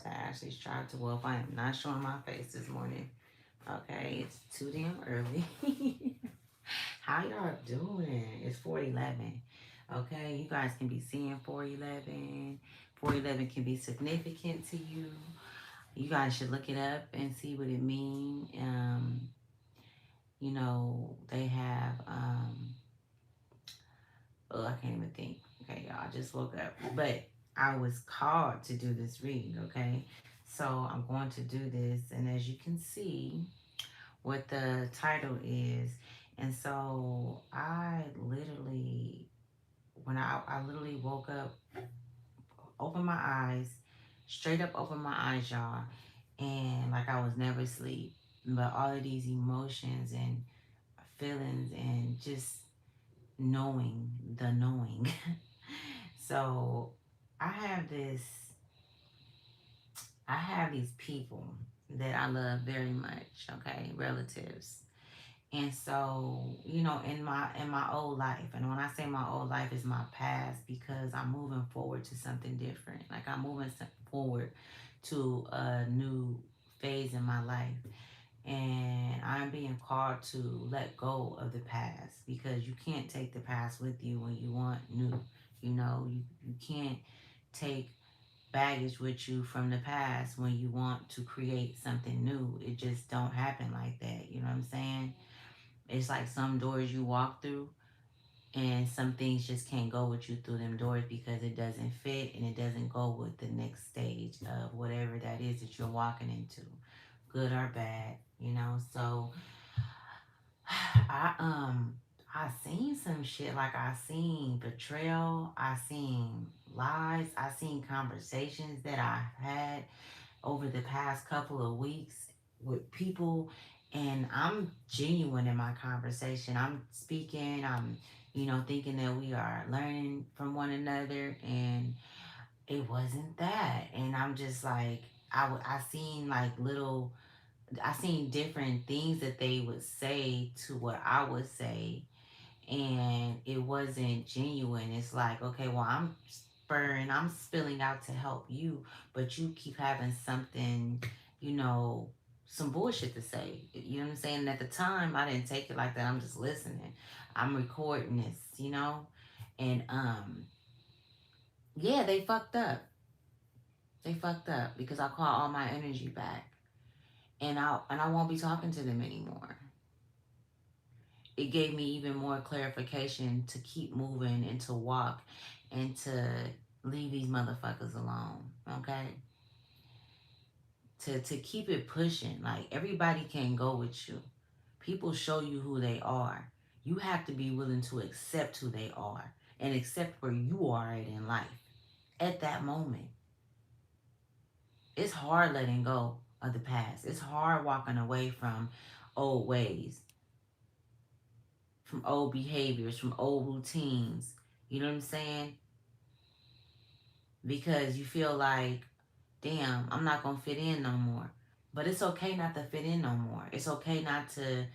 to actually strive to wealth. I am not showing my face this morning. Okay, it's too damn early. How y'all doing? It's 4:11. Okay, you guys can be seeing 4:11. 4:11 can be significant to you. You guys should look it up and see what it means. They have oh, I can't even think. Okay, y'all, I just woke up. But I was called to do this reading, okay? So I'm going to do this, and as you can see, what the title is. And so I literally woke up, opened my eyes, straight up opened my eyes, y'all, and like I was never asleep. But all of these emotions and feelings and just knowing the knowing. So I have this, I have these people that I love very much, okay, relatives. And so, in my old life, and when I say my old life is my past because I'm moving forward to something different. Like I'm moving forward to a new phase in my life. And I'm being called to let go of the past because you can't take the past with you when you want new. You can't take baggage with you from the past when you want to create something new. It just don't happen like that. You know what I'm saying? It's like some doors you walk through and some things just can't go with you through them doors because it doesn't fit and it doesn't go with the next stage of whatever that is that you're walking into, good or bad, So I seen some shit, like I seen betrayal, I seen lies, I seen conversations that I had over the past couple of weeks with people, and I'm genuine in my conversation. I'm speaking, I'm thinking that we are learning from one another, and it wasn't that. And I'm just like, I seen like little, I seen different things that they would say to what I would say, and it wasn't genuine. It's like, okay, well, I'm spilling out to help you, but you keep having something, you know, some bullshit to say. You know what I'm saying? And at the time, I didn't take it like that. I'm just listening. I'm recording this. And yeah, they fucked up. They fucked up because I caught all my energy back, and I won't be talking to them anymore. It gave me even more clarification to keep moving and to walk and to leave these motherfuckers alone. Okay? To keep it pushing. Like everybody can't go with you. People show you who they are. You have to be willing to accept who they are and accept where you are at in life at that moment. It's hard letting go of the past. It's hard walking away from old ways, from old behaviors, from old routines. You know what I'm saying? Because you feel like, damn, I'm not going to fit in no more. But it's okay not to fit in no more. It's okay not to,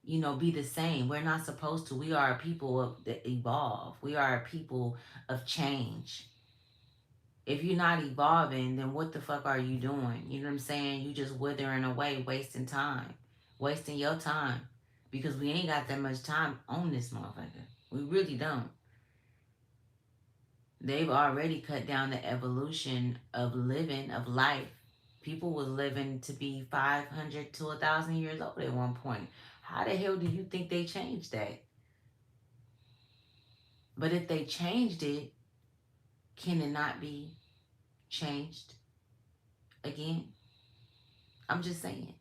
be the same. We're not supposed to. We are a people that evolve. We are a people of change. If you're not evolving, then what the fuck are you doing? You know what I'm saying? You just withering away, wasting time, wasting your time, because we ain't got that much time on this motherfucker. We really don't. They've already cut down the evolution of living, of life. People was living to be 500 to 1,000 years old at one point. How the hell do you think they changed that? But if they changed it, can it not be changed again? I'm just saying.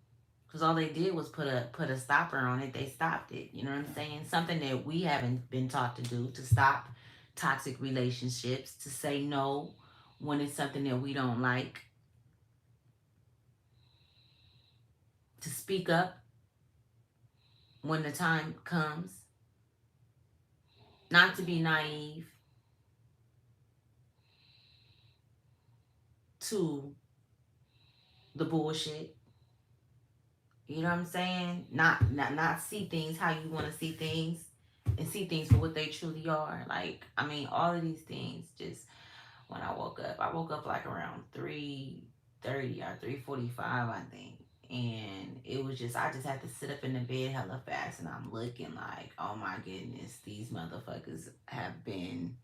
Because all they did was put a stopper on it. They stopped it. You know what I'm saying? Something that we haven't been taught to do, to stop toxic relationships, to say no when it's something that we don't like, to speak up when the time comes, not to be naive to the bullshit. You know what I'm saying? Not see things how you want to see things and see things for what they truly are. Like, all of these things just when I woke up like around 3:30 or 3:45, I think. And it was just, I just had to sit up in the bed hella fast, and I'm looking like, oh my goodness, these motherfuckers have been,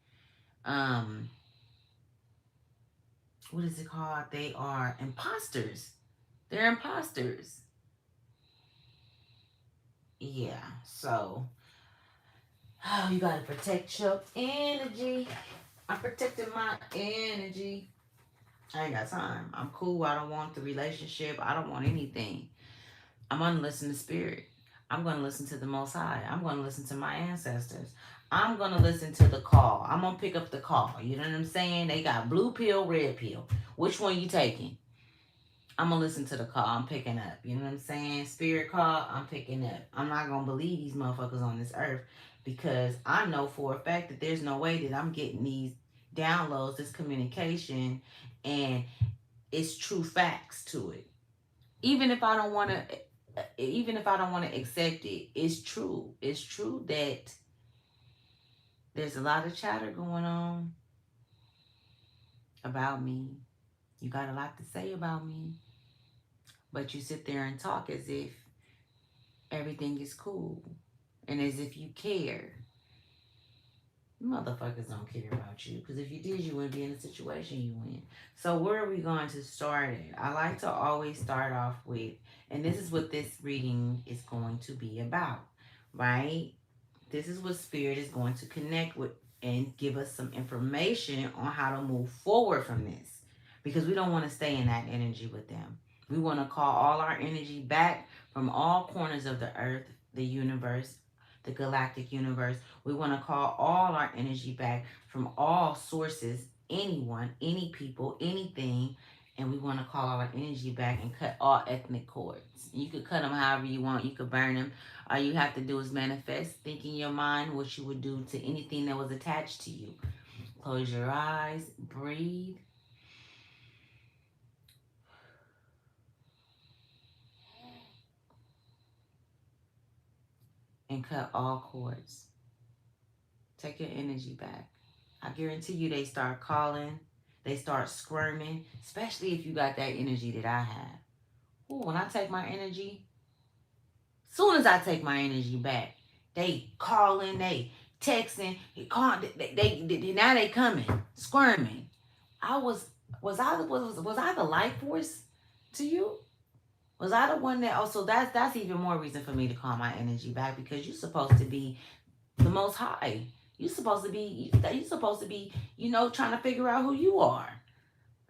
um, what is it called? They are imposters. They're imposters. Yeah. So, oh, you gotta protect your energy. I'm protecting my energy. I ain't got time. I'm cool. I don't want the relationship. I don't want anything. I'm going to listen to spirit. I'm going to listen to the Most High. I'm going to listen to my ancestors. I'm going to listen to the call. I'm going to pick up the call. You know what I'm saying? They got blue pill, red pill. Which one you taking? I'm going to listen to the call. I'm picking up. You know what I'm saying? Spirit call, I'm picking up. I'm not going to believe these motherfuckers on this earth, because I know for a fact that there's no way that I'm getting these downloads, this communication, and it's true facts to it. Even if I don't want to, even if I don't want to accept it, it's true. It's true that there's a lot of chatter going on about me. You got a lot to say about me, but you sit there and talk as if everything is cool and as if you care. Motherfuckers don't care about you, because if you did, you wouldn't be in the situation you in. So where are we going to start it? I like to always start off with, and this is what this reading is going to be about, right? This is what spirit is going to connect with and give us some information on how to move forward from this, because we don't want to stay in that energy with them. We want to call all our energy back from all corners of the earth, the universe, the galactic universe. We want to call all our energy back from all sources, anyone, any people, anything. And we want to call our energy back and cut all ethnic cords. You could cut them however you want. You could burn them. All you have to do is manifest. Think in your mind what you would do to anything that was attached to you. Close your eyes. Breathe. And cut all cords. Take your energy back. I guarantee you they start calling. They start squirming. Especially if you got that energy that I have. Ooh, when I take my energy, soon as I take my energy back, they calling, they texting, they now they coming, squirming. I was I the life force to you? Was I the one that? Oh, so that's even more reason for me to call my energy back, because you're supposed to be the Most High. You supposed to be, trying to figure out who you are.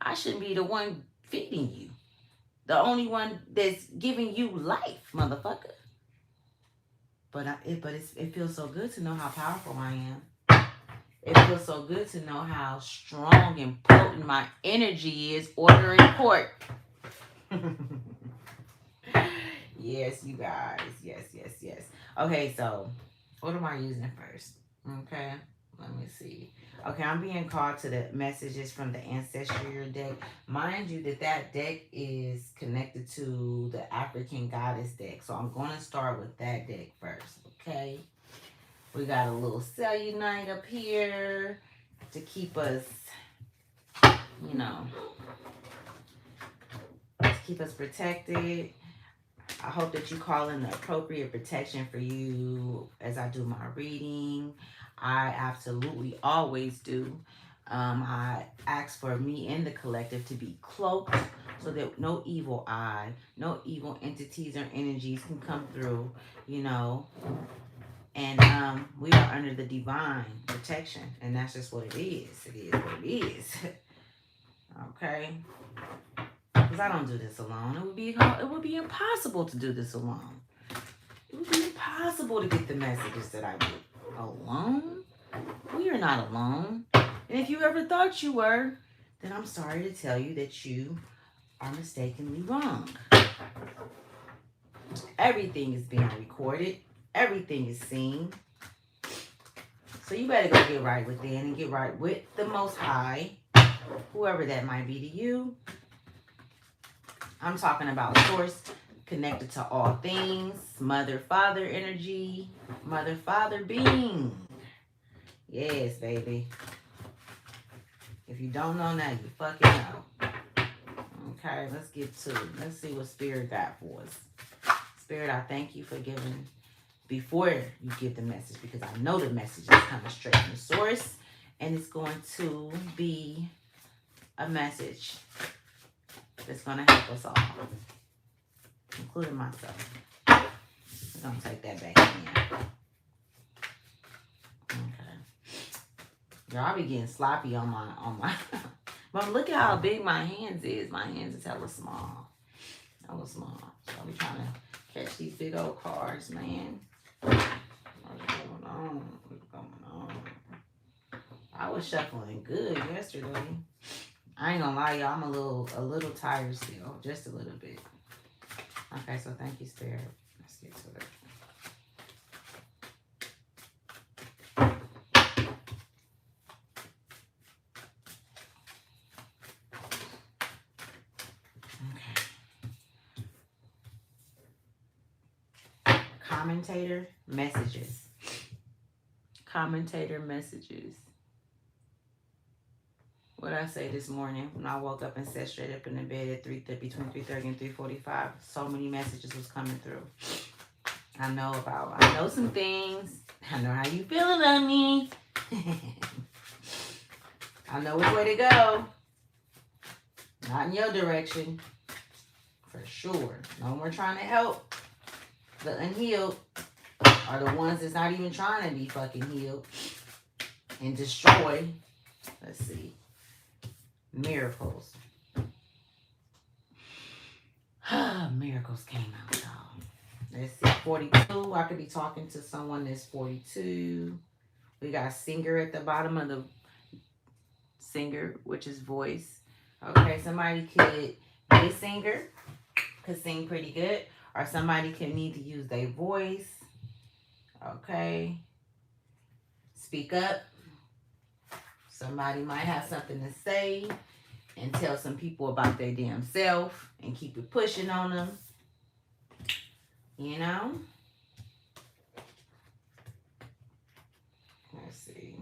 I shouldn't be the one feeding you. The only one that's giving you life, motherfucker. But it feels so good to know how powerful I am. It feels so good to know how strong and potent my energy is. Order in court. Yes, you guys. Yes, yes, yes. Okay, so what am I using first? Okay, let me see. Okay, I'm being called to the messages from the ancestral deck. Mind you that deck is connected to the African goddess deck. So I'm going to start with that deck first, okay? We got a little cellulite up here to keep us, to keep us protected. I hope that you call in the appropriate protection for you as I do my reading. I absolutely always do. I ask for me and the collective to be cloaked so that no evil eye, no evil entities or energies can come through, And we are under the divine protection, and that's just what it is. It is what it is. Okay? Because I don't do this alone. It would be impossible to do this alone. It would be impossible to get the messages that I get alone. We are not alone. And if you ever thought you were, then I'm sorry to tell you that you are mistakenly wrong. Everything is being recorded. Everything is seen. So you better go get right within and get right with the Most High, whoever that might be to you. I'm talking about source connected to all things, mother, father energy, mother, father being. Yes, baby. If you don't know now, you fucking know. Okay, let's get to it. Let's see what Spirit got for us. Spirit, I thank you for giving before you give the message, because I know the message is coming straight from source, and it's going to be a message that's going to help us all, including myself. We're going to take that back in. Okay. Y'all be getting sloppy on my but look at how big my hands is. My hands is hella small. Hella small. So I'll be trying to catch these big old cards, man. What's going on? What's going on? I was shuffling good yesterday. I ain't gonna lie, y'all. I'm a little tired still, just a little bit. Okay, so thank you, Spirit. Let's get to it. Okay. Commentator messages. Commentator messages. What I say this morning when I woke up and sat straight up in the bed at between 3:30 and 3:45, so many messages was coming through. I know some things. I know how you feel about me. I know which way to go. Not in your direction. For sure. No more trying to help the unhealed, or the ones that's not even trying to be fucking healed and destroy. Let's see. Miracles. Miracles came out, y'all. Let's see. 42. I could be talking to someone that's 42. We got singer at the bottom of the singer, which is voice. Okay, somebody could be a singer, could sing pretty good, or somebody could need to use their voice. Okay. Speak up. Somebody might have something to say and tell some people about their damn self and keep it pushing on them. You know? Let's see.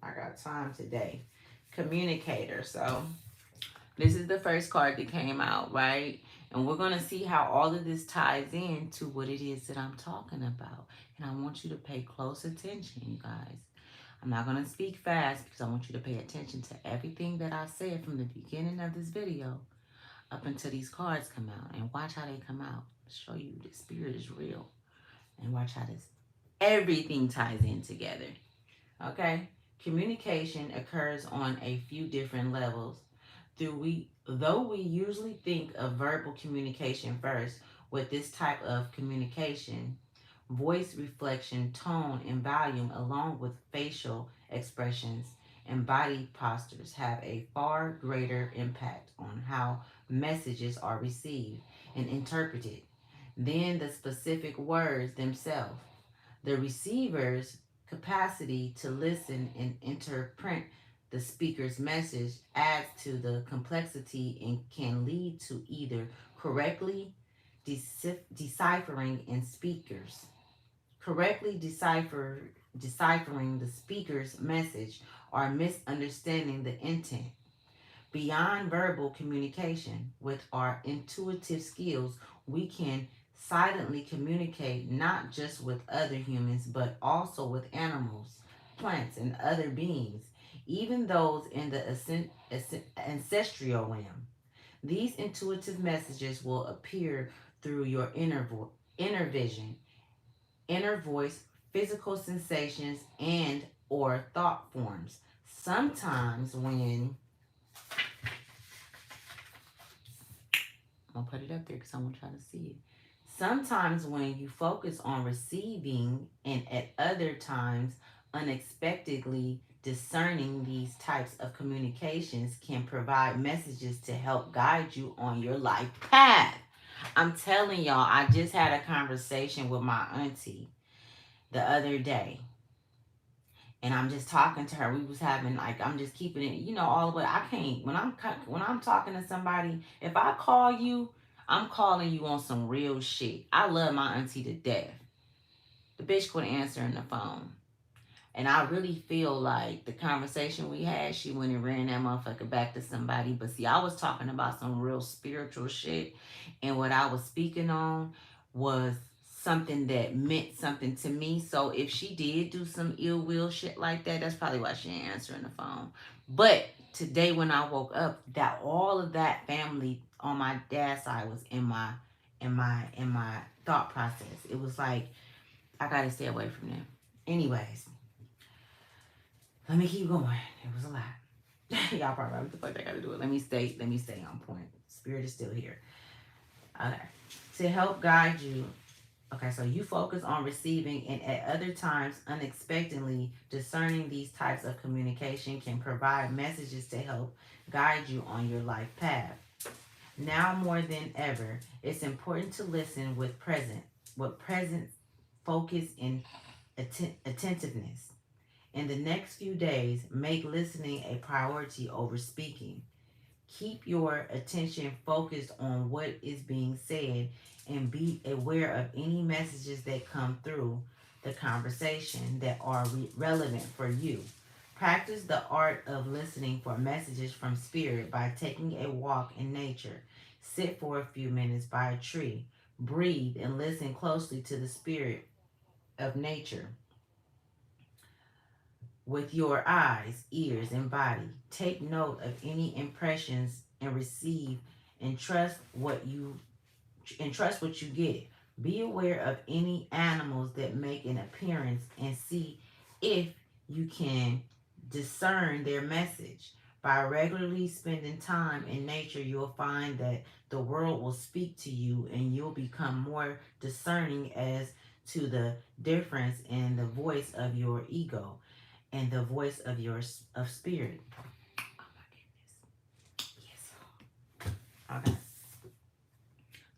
I got time today. Communicator. So this is the first card that came out, right? And we're going to see how all of this ties in to what it is that I'm talking about. And I want you to pay close attention, you guys. I'm not going to speak fast because I want you to pay attention to everything that I said from the beginning of this video up until these cards come out. And watch how they come out. Show you the spirit is real. And watch how everything ties in together. Okay? Communication occurs on a few different levels. Though we usually think of verbal communication first, with this type of communication, voice inflection, tone, and volume, along with facial expressions and body postures, have a far greater impact on how messages are received and interpreted than the specific words themselves. The receiver's capacity to listen and interpret the speaker's message adds to the complexity and can lead to either correctly deciphering the speaker's message, or misunderstanding the intent. Beyond verbal communication, with our intuitive skills, we can silently communicate not just with other humans, but also with animals, plants, and other beings, even those in the ancestral realm. These intuitive messages will appear through your inner vision, inner voice, physical sensations, and or thought forms. Sometimes when I'm gonna put it up there because I want y'all to see it. Sometimes when you focus on receiving, and at other times unexpectedly discerning, these types of communications can provide messages to help guide you on your life path. I'm telling y'all, I just had a conversation with my auntie the other day. And I'm just talking to her. We was having, like, I'm just keeping it, all the way. I can't, when I'm talking to somebody, if I call you, I'm calling you on some real shit. I love my auntie to death. The bitch quit answering the phone. And I really feel like the conversation we had, she went and ran that motherfucker back to somebody. But see, I was talking about some real spiritual shit. And what I was speaking on was something that meant something to me. So if she did do some ill will shit like that, that's probably why she ain't answering the phone. But today when I woke up, that all of that family on my dad's side was in my thought process. It was like I gotta stay away from them. Anyways, let me keep going. It was a lot. Y'all probably like, what the fuck I gotta do it. Let me stay on point. Spirit is still here. Okay. To help guide you. Okay, so you focus on receiving and at other times unexpectedly discerning these types of communication can provide messages to help guide you on your life path. Now more than ever, it's important to listen with present focus and attentiveness. In the next few days, make listening a priority over speaking. Keep your attention focused on what is being said and be aware of any messages that come through the conversation that are relevant for you. Practice the art of listening for messages from spirit by taking a walk in nature. Sit for a few minutes by a tree. Breathe and listen closely to the spirit of nature with your eyes, ears, and body. Take note of any impressions and receive and trust what you get. Be aware of any animals that make an appearance and see if you can discern their message. By regularly spending time in nature, you'll find that the world will speak to you and you'll become more discerning as to the difference in the voice of your ego and the voice of your of spirit. Oh my goodness. Yes. Okay.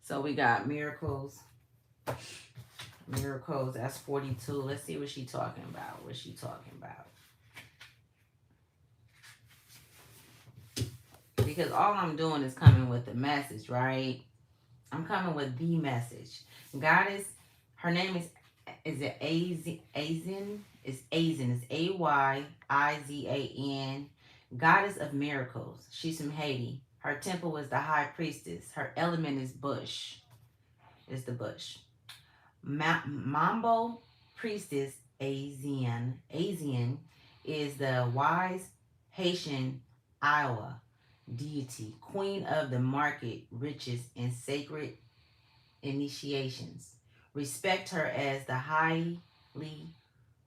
So we got miracles. Miracles, that's 42. Let's see what she talking about. What's she talking about? Because all I'm doing is coming with the message, right? I'm coming with the message. Goddess, her name is it Azin? It's Azin. It's Ayizan. Goddess of miracles. She's from Haiti. Her temple is the high priestess. Her element is bush. Is the bush. Mambo priestess Azian is the wise Haitian Iowa deity, queen of the market, riches, and sacred initiations. Respect her as the highly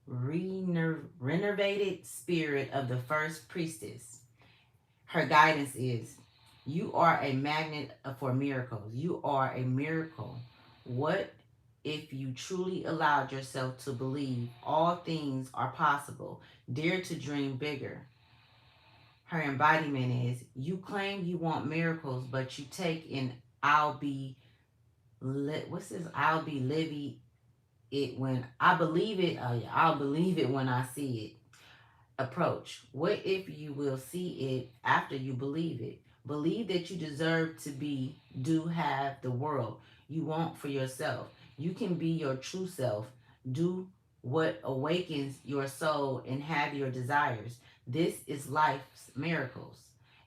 renovated spirit of the first priestess. Her guidance is, you are a magnet for miracles. You are a miracle. What if you truly allowed yourself to believe all things are possible? Dare to dream bigger. Her embodiment is, you claim you want miracles, but you take an I'll be living it when I believe it. Oh yeah, I'll believe it when I see it approach. What if you will see it after you believe it? Believe that you deserve to have the world you want for yourself. You can be your true self. Do what awakens your soul and have your desires. This is life's miracles.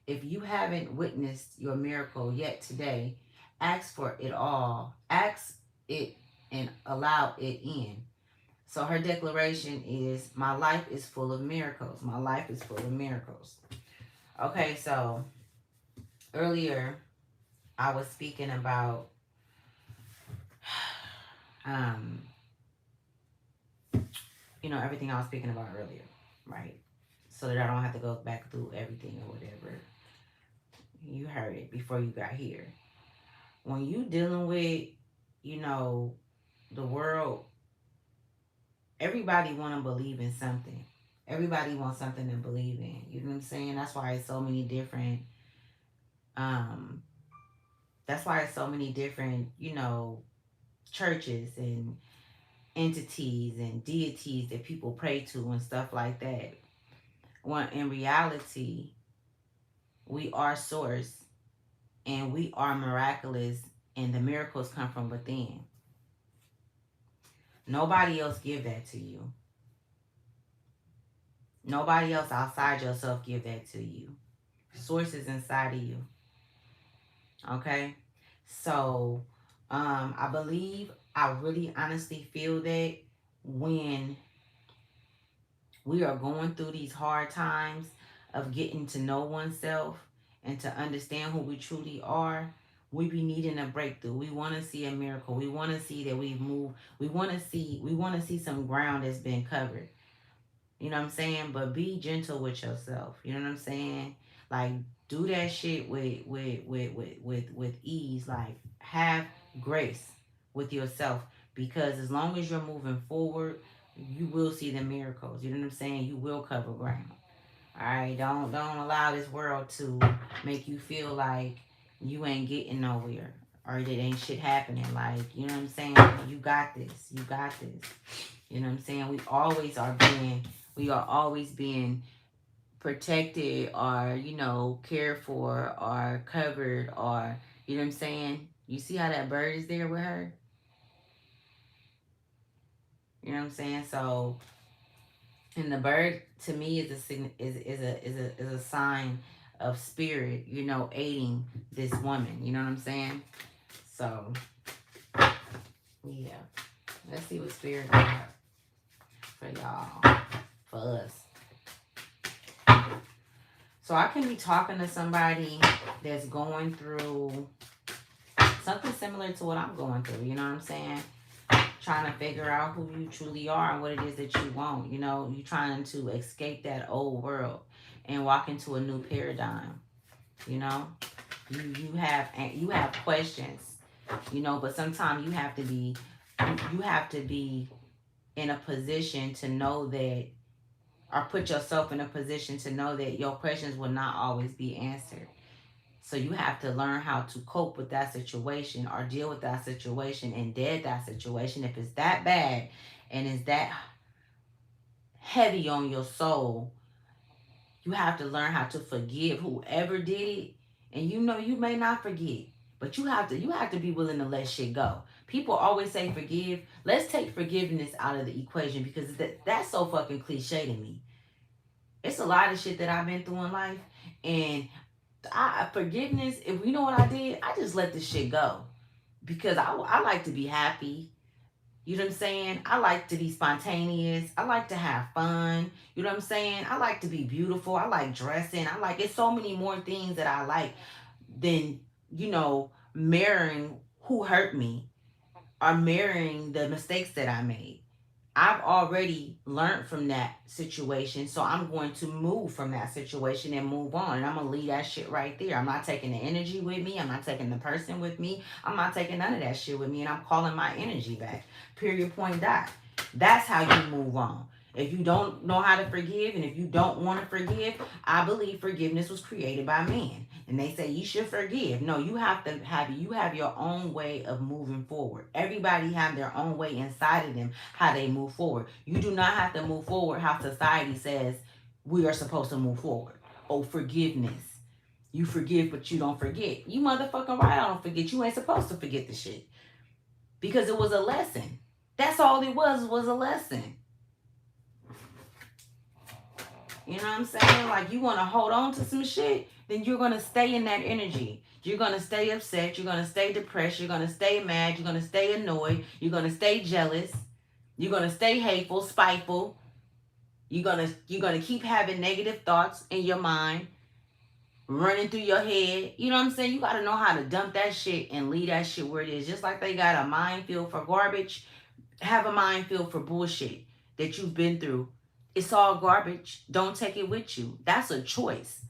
If you haven't witnessed your miracle yet today, ask for it all. Ask it and allow it in. So her declaration is, my life is full of miracles. My life is full of miracles. Okay, so earlier I was speaking about everything I was speaking about earlier, right? So that I don't have to go back through everything or whatever. You heard it before you got here. When you dealing with, the world, everybody want to believe in something. Everybody wants something to believe in. You know what I'm saying? Um, that's why it's so many different, churches and entities and deities that people pray to and stuff like that. When in reality, we are source and we are miraculous and the miracles come from within. Nobody else give that to you. Nobody else outside yourself give that to you. Source is inside of you. Okay? So, I believe, I really honestly feel that when we are going through these hard times of getting to know oneself and to understand who we truly are, we be needing a breakthrough. We want to see a miracle. We want to see that we've moved. We want to see some ground that's been covered. You know what I'm saying? But be gentle with yourself. You know what I'm saying? Like, do that shit with ease. Like, have grace with yourself, because as long as you're moving forward, you will see the miracles. You know what I'm saying? You will cover ground. All right, don't allow this world to make you feel like you ain't getting nowhere or that ain't shit happening. Like, you know what I'm saying? You got this. You got this. You know what I'm saying? We are always being protected, or, cared for, or covered, or, you know what I'm saying? You see how that bird is there with her? You know what I'm saying? So, and the bird to me is a sign of spirit, aiding this woman. You know what I'm saying? So, yeah. Let's see what spirit got for y'all, for us. So I can be talking to somebody that's going through something similar to what I'm going through. You know what I'm saying? Trying to figure out who you truly are and what it is that you want. You trying to escape that old world and walk into a new paradigm. You know, you have questions. But sometimes you have to be in a position to know that, or put yourself in a position to know that your questions will not always be answered. So you have to learn how to cope with that situation, or deal with that situation and dead that situation. If it's that bad and it's that heavy on your soul, you have to learn how to forgive whoever did it. And you may not forget, but you have to be willing to let shit go. People always say forgive. Let's take forgiveness out of the equation, because that's so fucking cliche to me. It's a lot of shit that I've been through in life, and forgiveness. If you know what I did, I just let this shit go, because I like to be happy. You know what I'm saying? I like to be spontaneous. I like to have fun. You know what I'm saying? I like to be beautiful. I like dressing. It's so many more things that I like than, mirroring who hurt me, or mirroring the mistakes that I made. I've already learned from that situation, so I'm going to move from that situation and move on. And I'm going to leave that shit right there. I'm not taking the energy with me. I'm not taking the person with me. I'm not taking none of that shit with me. And I'm calling my energy back. Period, point, dot. That's how you move on. If you don't know how to forgive, and if you don't want to forgive, I believe forgiveness was created by man. And they say you should forgive. No, you have your own way of moving forward. Everybody have their own way inside of them how they move forward. You do not have to move forward how society says we are supposed to move forward. Oh, forgiveness. You forgive, but you don't forget. You motherfucking right, I don't forget. You ain't supposed to forget the shit. Because it was a lesson. That's all it was a lesson. You know what I'm saying? Like, you want to hold on to some shit, then you're going to stay in that energy. You're going to stay upset. You're going to stay depressed. You're going to stay mad. You're going to stay annoyed. You're going to stay jealous. You're going to stay hateful, spiteful. You're going to keep having negative thoughts in your mind, running through your head. You know what I'm saying? You got to know how to dump that shit and leave that shit where it is. Just like they got a minefield for garbage, have a minefield for bullshit that you've been through. It's all garbage. Don't take it with you. That's a choice.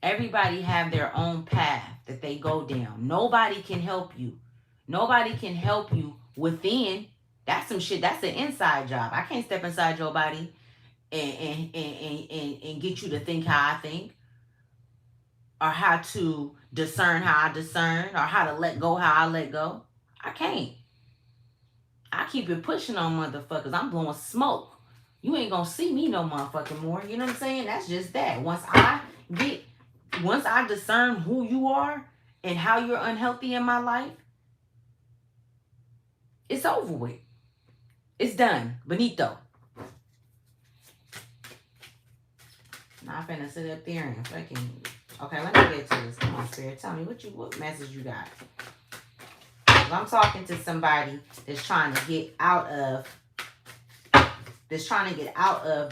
Everybody have their own path that they go down. Nobody can help you. Nobody can help you within. That's some shit. That's an inside job. I can't step inside your body and get you to think how I think, or how to discern how I discern, or how to let go how I let go. I can't. I keep it pushing on motherfuckers. I'm blowing smoke. You ain't gonna see me no motherfucking more. You know what I'm saying? That's just that. Once I discern who you are and how you're unhealthy in my life, it's over with. It's done. Benito. Not finna sit up there and fucking. Okay, let me get to this. Come on, Spirit. Tell me what message you got. I'm talking to somebody that's trying to get out of the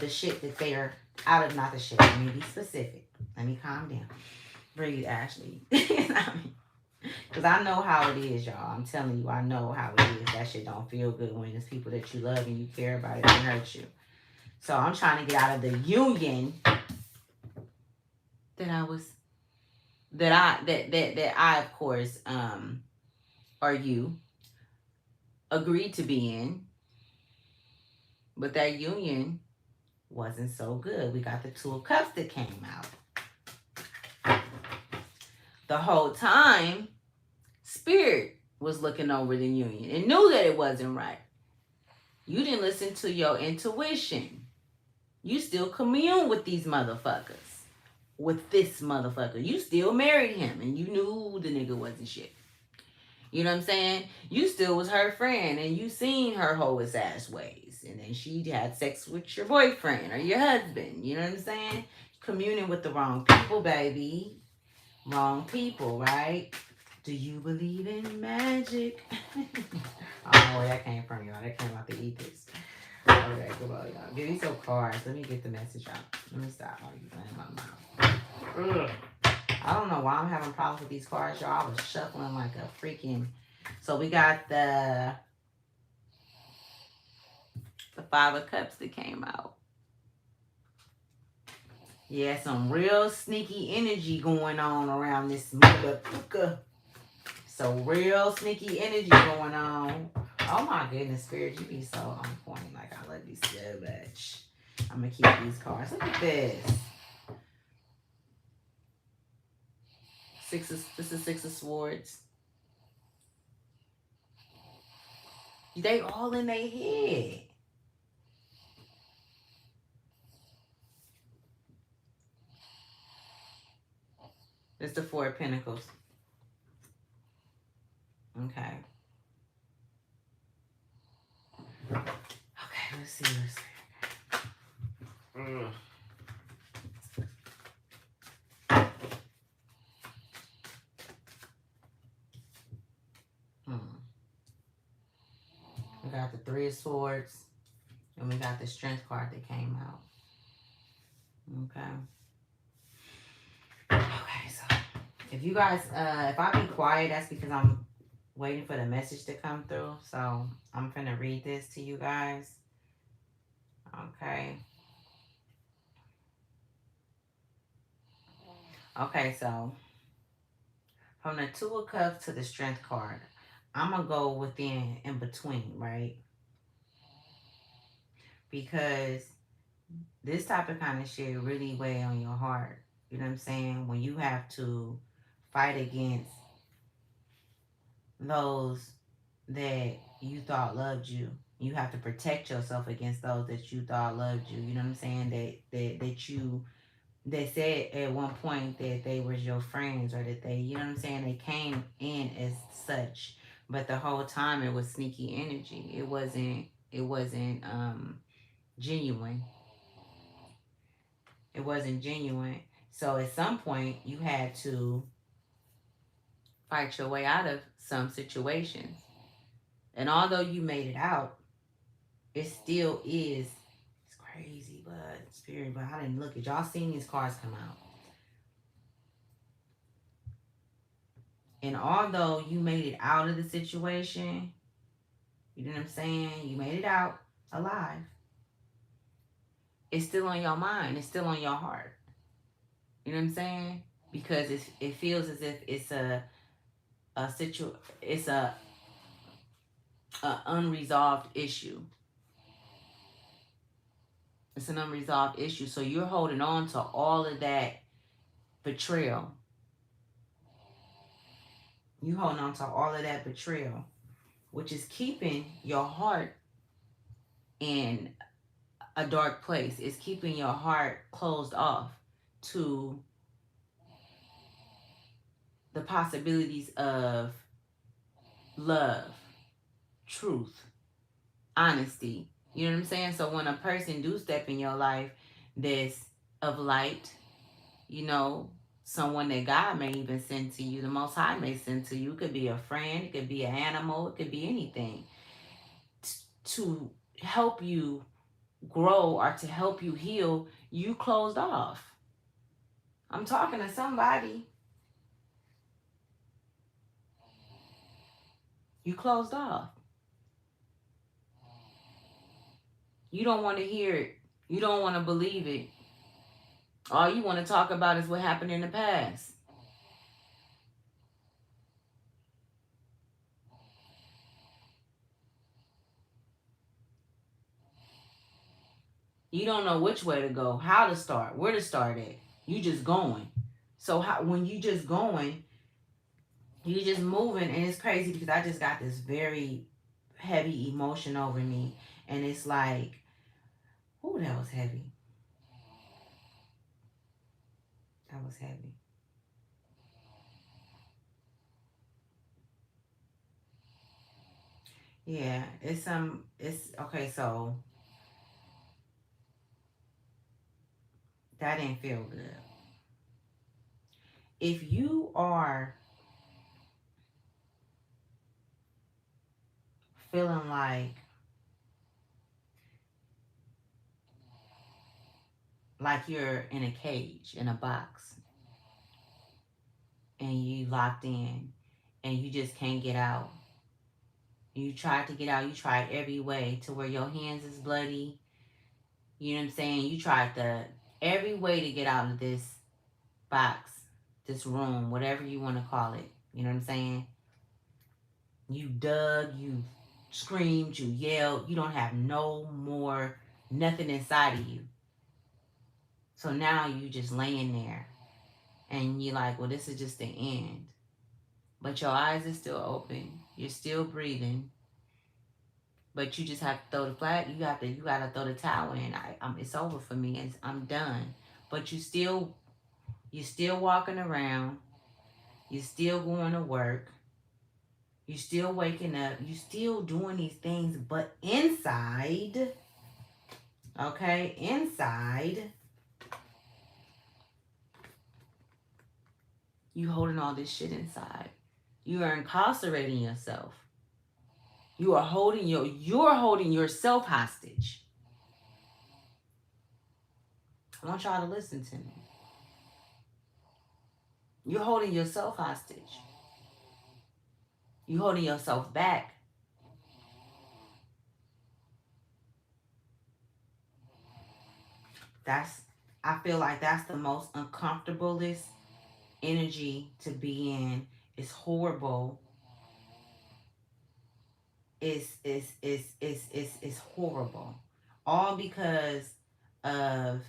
shit that they're out of. Not the shit. Let me be specific. Let me calm down. Breathe, Ashley. Because I know how it is, y'all. I'm telling you, I know how it is. That shit don't feel good when it's people that you love and you care about it and hurt you. So I'm trying to get out of the union that I of course or you agreed to be in, but that union wasn't so good. We got the Two of Cups that came out. The whole time, Spirit was looking over the union and knew that it wasn't right. You didn't listen to your intuition. You still commune with these motherfuckers. With this motherfucker. You still married him and you knew the nigga wasn't shit. You know what I'm saying? You still was her friend and you seen her hoish ass ways. And then she had sex with your boyfriend or your husband. You know what I'm saying? Communing with the wrong people, baby. Wrong people, right? Do you believe in magic? I don't know where that came from, y'all. That came out the ethers. Okay, come on, y'all. Give me some cards. Let me get the message out. Let me stop. Oh, you playing my mouth. Ugh. I don't know why I'm having problems with these cards, y'all. I was shuffling like a freaking... So we got the Five of Cups that came out. Yeah, some real sneaky energy going on around this motherfucker. So real sneaky energy going on. Oh my goodness, Spirit, you be so on point. Like, I love you so much. I'm gonna keep these cards. Look at this. This is Six of Swords. They all in their head. It's the Four of Pentacles. Okay. Okay, let's see. We got the Three of Swords. And we got the Strength card that came out. Okay. Okay, so if you guys, if I be quiet, that's because I'm waiting for the message to come through. So I'm finna read this to you guys. Okay. Okay, so from the Two of Cups to the Strength card, I'm gonna go within in between, right? Because this type of kind of shit really weigh on your heart. You know what I'm saying? When you have to fight against those that you thought loved you. You have to protect yourself against those that you thought loved you. You know what I'm saying? That said at one point that they was your friends or that they, you know what I'm saying, they came in as such. But the whole time it was sneaky energy. It wasn't genuine. It wasn't genuine. So at some point you had to fight your way out of some situations. And although you made it out, it still is, it's crazy, but Spirit, but I didn't look at y'all seen these cards come out. And although you made it out of the situation, you know what I'm saying? You made it out alive. It's still on your mind. It's still on your heart. You know what I'm saying? Because it feels as if it's a unresolved issue. It's an unresolved issue. So you're holding on to all of that betrayal. You holding on to all of that betrayal, which is keeping your heart in a dark place. It's keeping your heart closed off to the possibilities of love, truth, honesty. You know what I'm saying? So when a person do step in your life that's of light, you know, someone that God may even send to you, the Most High may send to you. It could be a friend, it could be an animal, it could be anything to help you grow or to help you heal. You closed off. I'm talking to somebody. You closed off. You don't want to hear it. You don't want to believe it. All you want to talk about is what happened in the past. You don't know which way to go, how to start, where to start at. You just going. So when you just going, you just moving, and it's crazy because I just got this very heavy emotion over me, and it's like, oh, that was heavy. That was heavy. Yeah, it's okay. So that didn't feel good. If you are feeling like you're in a cage, in a box, and you locked in, and you just can't get out. You tried to get out. You tried every way to where your hands is bloody. You know what I'm saying? You tried every way to get out of this box, this room, whatever you want to call it. You know what I'm saying? You dug, you screamed, you yelled. You don't have no more nothing inside of you. So now you just laying there, and you're like, well, this is just the end. But your eyes are still open. You're still breathing. But you just have to throw the flag. You gotta throw the towel in. It's over for me. I'm done. But you're still walking around. You're still going to work. You're still waking up. You're still doing these things. But inside, okay, inside, you holding all this shit inside. You are incarcerating yourself. You're holding yourself hostage. I want y'all to listen to me. You're holding yourself hostage. You're holding yourself back. That's I feel like that's the most uncomfortablest energy to be in. It's horrible. It's horrible. All because of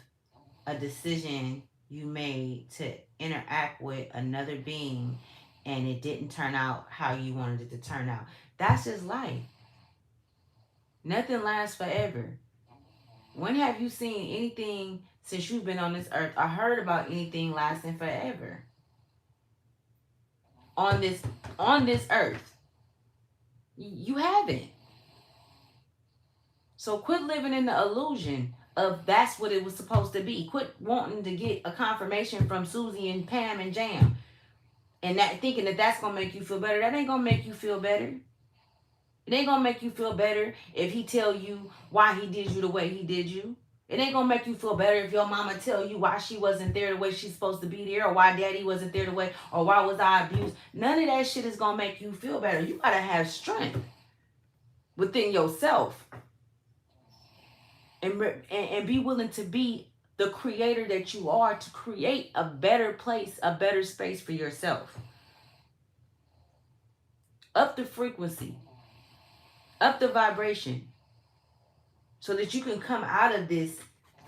a decision you made to interact with another being, and it didn't turn out how you wanted it to turn out. That's just life. Nothing lasts forever. When have you seen anything since you've been on this earth or heard about anything lasting forever on this earth? You haven't. So quit living in the illusion of that's what it was supposed to be. Quit wanting to get a confirmation from Susie and Pam and Jam, and that thinking that that's gonna make you feel better. That ain't gonna make you feel better. It ain't gonna make you feel better if he tell you why he did you the way he did you. It ain't gonna make you feel better if your mama tell you why she wasn't there the way she's supposed to be there, or why daddy wasn't there the way, or why was I abused. None of that shit is gonna make you feel better. You gotta have strength within yourself, and be willing to be the creator that you are, to create a better place, a better space for yourself. Up the frequency, up the vibration, so that you can come out of this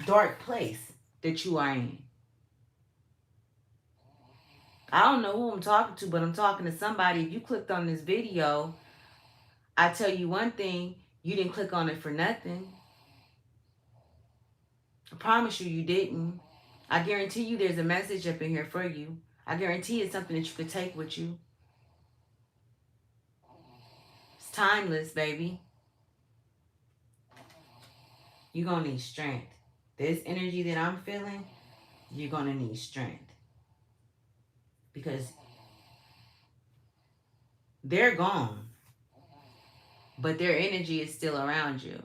dark place that you are in. I don't know who I'm talking to, but I'm talking to somebody. If you clicked on this video, I tell you one thing, you didn't click on it for nothing. I promise you, you didn't. I guarantee you there's a message up in here for you. I guarantee it's something that you could take with you. It's timeless, baby. You're going to need strength. This energy that I'm feeling, you're going to need strength because they're gone, but their energy is still around you.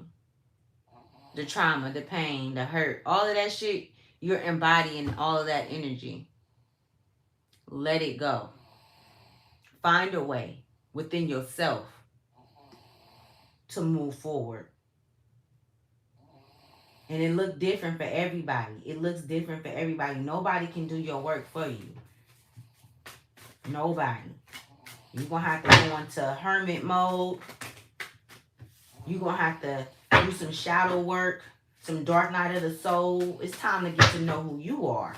The trauma, the pain, the hurt, all of that shit, you're embodying all of that energy. Let it go. Find a way within yourself to move forward. And it looks different for everybody. It looks different for everybody. Nobody can do your work for you. Nobody. You're going to have to go into hermit mode. You're going to have to do some shadow work, some dark night of the soul. It's time to get to know who you are.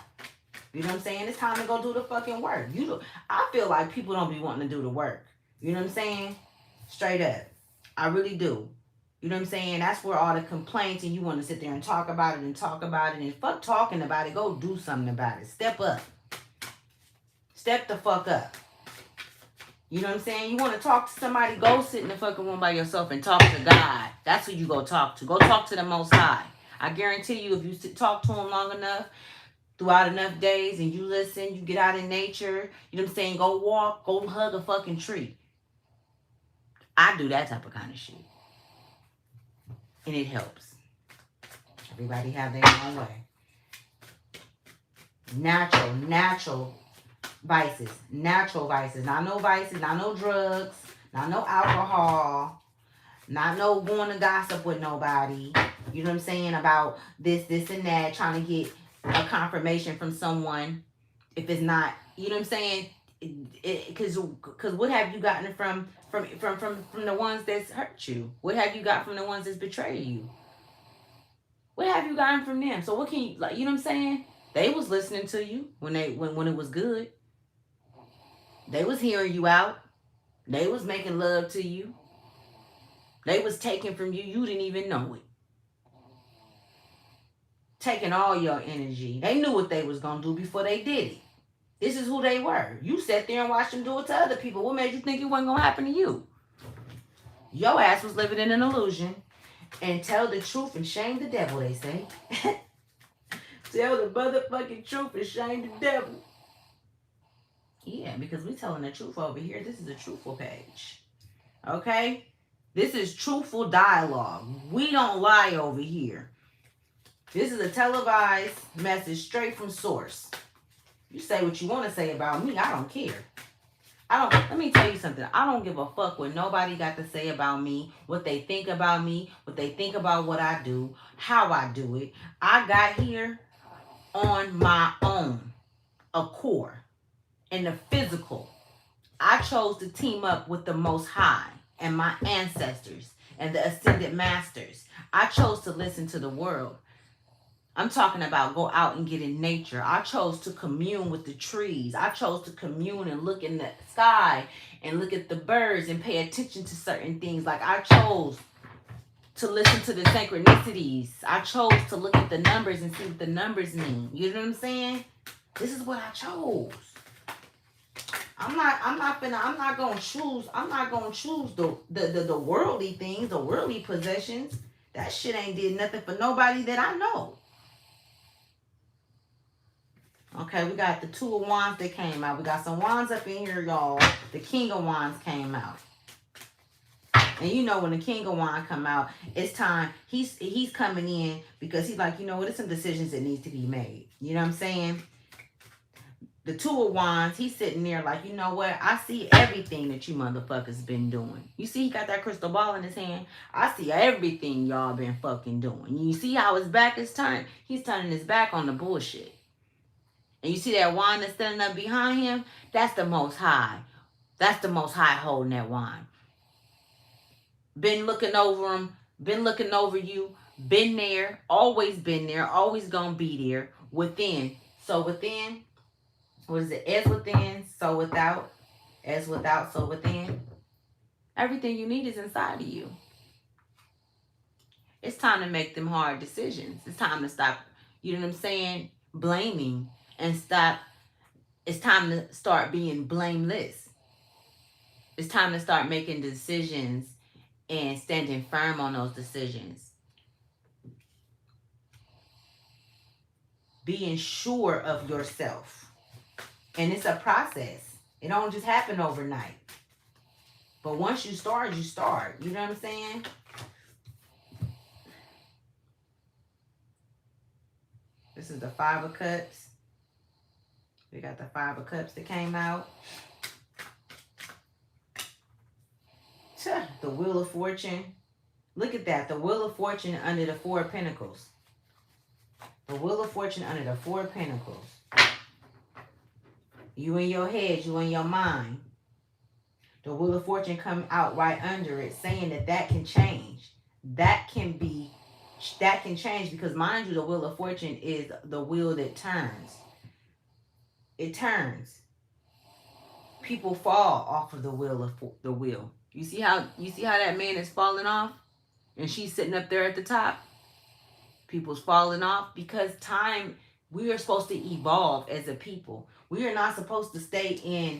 You know what I'm saying? It's time to go do the fucking work. I feel like people don't be wanting to do the work. You know what I'm saying? Straight up. I really do. You know what I'm saying? That's where all the complaints and you want to sit there and talk about it and talk about it and fuck talking about it. Go do something about it. Step up. Step the fuck up. You know what I'm saying? You want to talk to somebody, go sit in the fucking room by yourself and talk to God. That's who you go talk to. Go talk to the Most High. I guarantee you if you talk to him long enough, throughout enough days, and you listen, you get out in nature, you know what I'm saying? Go walk, go hug a fucking tree. I do that type of kind of shit. And it helps. Everybody have their own way. Natural vices. Natural vices. Not no vices, not no drugs, not no alcohol, not no going to gossip with nobody. You know what I'm saying? About this and that, trying to get a confirmation from someone. If it's not, you know what I'm saying? Because what have you gotten from the ones that's hurt you? What have you got from the ones that's betrayed you? What have you gotten from them? So what can you, like, you know what I'm saying? They was listening to you when it was good. They was hearing you out. They was making love to you. They was taking from you. You didn't even know it. Taking all your energy. They knew what they was gonna do before they did it. This is who they were. You sat there and watched them do it to other people. What made you think it wasn't gonna happen to you? Your ass was living in an illusion. And tell the truth and shame the devil, they say. Tell the motherfucking truth and shame the devil. Yeah, because we telling the truth over here. This is a truthful page. Okay? This is truthful dialogue. We don't lie over here. This is a televised message straight from source. You say what you want to say about me. I don't care. Let me tell you something. I don't give a fuck what nobody got to say about me, what they think about me, what they think about what I do, how I do it. I got here on my own accord. In the physical, I chose to team up with the Most High and my ancestors and the ascended masters. I chose to listen to the world. I'm talking about go out and get in nature. I chose to commune with the trees. I chose to commune and look in the sky and look at the birds and pay attention to certain things. Like I chose to listen to the synchronicities. I chose to look at the numbers and see what the numbers mean. You know what I'm saying? This is what I chose. I'm not gonna choose the worldly things, the worldly possessions. That shit ain't did nothing for nobody that I know. Okay, we got the Two of Wands that came out. We got some wands up in here, y'all. The King of Wands came out. And you know when the King of Wands come out, it's time. He's coming in because he's like, you know what, there's some decisions that needs to be made. You know what I'm saying? The Two of Wands, he's sitting there like, you know what? I see everything that you motherfuckers been doing. You see he got that crystal ball in his hand? I see everything y'all been fucking doing. You see how his back is turned? He's turning his back on the bullshit. And you see that wand that's standing up behind him? That's the Most High. That's the Most High holding that wand. Been looking over him. Been looking over you. Been there. Always been there. Always gonna be there. Within. So within. What is it? As within, so without. As without, so within. Everything you need is inside of you. It's time to make them hard decisions. It's time to stop, you know what I'm saying, blaming and stop. It's time to start being blameless. It's time to start making decisions and standing firm on those decisions. being sure of yourself. And it's a process. It don't just happen overnight. But once you start, you start. You know what I'm saying? This is the Five of Cups. We got the Five of Cups that came out. The Wheel of Fortune. Look at that. The Wheel of Fortune under the Four of Pentacles. The Wheel of Fortune under the Four of Pentacles. You in your head, you in your mind. The Wheel of Fortune come out right under it, saying that can change. That can change, because mind you, the Wheel of Fortune is the wheel that turns. It turns. People fall off of the wheel. You see how that man is falling off, and she's sitting up there at the top. People's falling off because time. We are supposed to evolve as a people. We are not supposed to stay in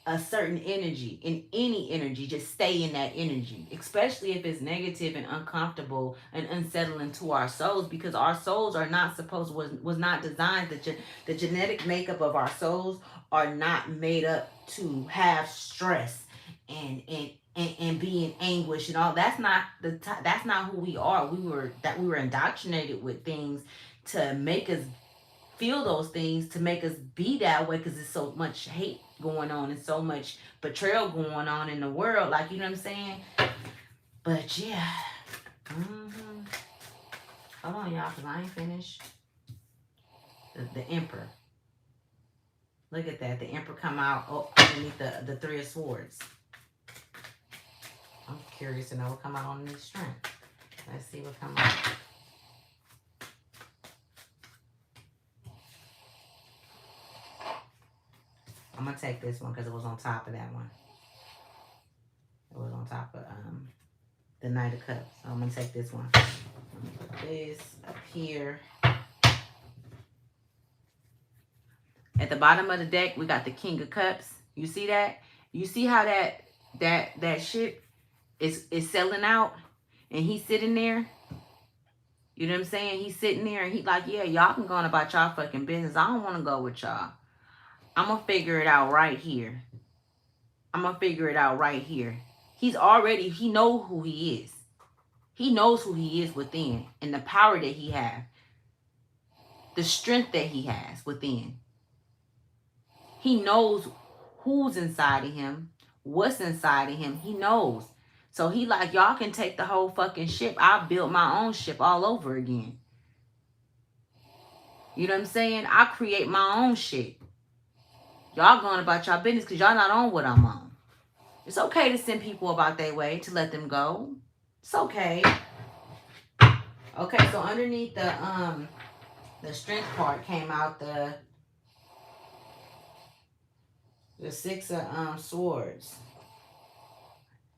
a certain energy, in any energy. Just stay in that energy, especially if it's negative and uncomfortable and unsettling to our souls, because our souls are not supposed, was not designed. The genetic makeup of our souls are not made up to have stress and be in anguish and all. That's not who we are. We were indoctrinated with things to make us feel those things, to make us be that way, because there's so much hate going on and so much betrayal going on in the world. Like, you know what I'm saying? But yeah. Hold on, y'all, because I ain't finished. The Emperor. Look at that. The Emperor come out underneath the Three of Swords. I'm curious to know what come out on this strength. Let's see what come out. I'm going to take this one because it was on top of that one. It was on top of the Knight of Cups. So I'm going to take this one. I'm going to put this up here. At the bottom of the deck, we got the King of Cups. You see that? You see how that ship is selling out? And he's sitting there? You know what I'm saying? He's sitting there and he's like, yeah, y'all can go on about y'all fucking business. I don't want to go with y'all. I'm going to figure it out right here. I'm going to figure it out right here. He knows who he is. He knows who he is within, and the power that he has. The strength that he has within. He knows who's inside of him, what's inside of him. He knows. So he like, y'all can take the whole fucking ship. I'll build my own ship all over again. You know what I'm saying? I create my own shit. Y'all going about y'all business because y'all not on what I'm on. It's okay to send people about their way, to let them go. It's okay. Okay, so underneath the strength card came out the Six of Swords.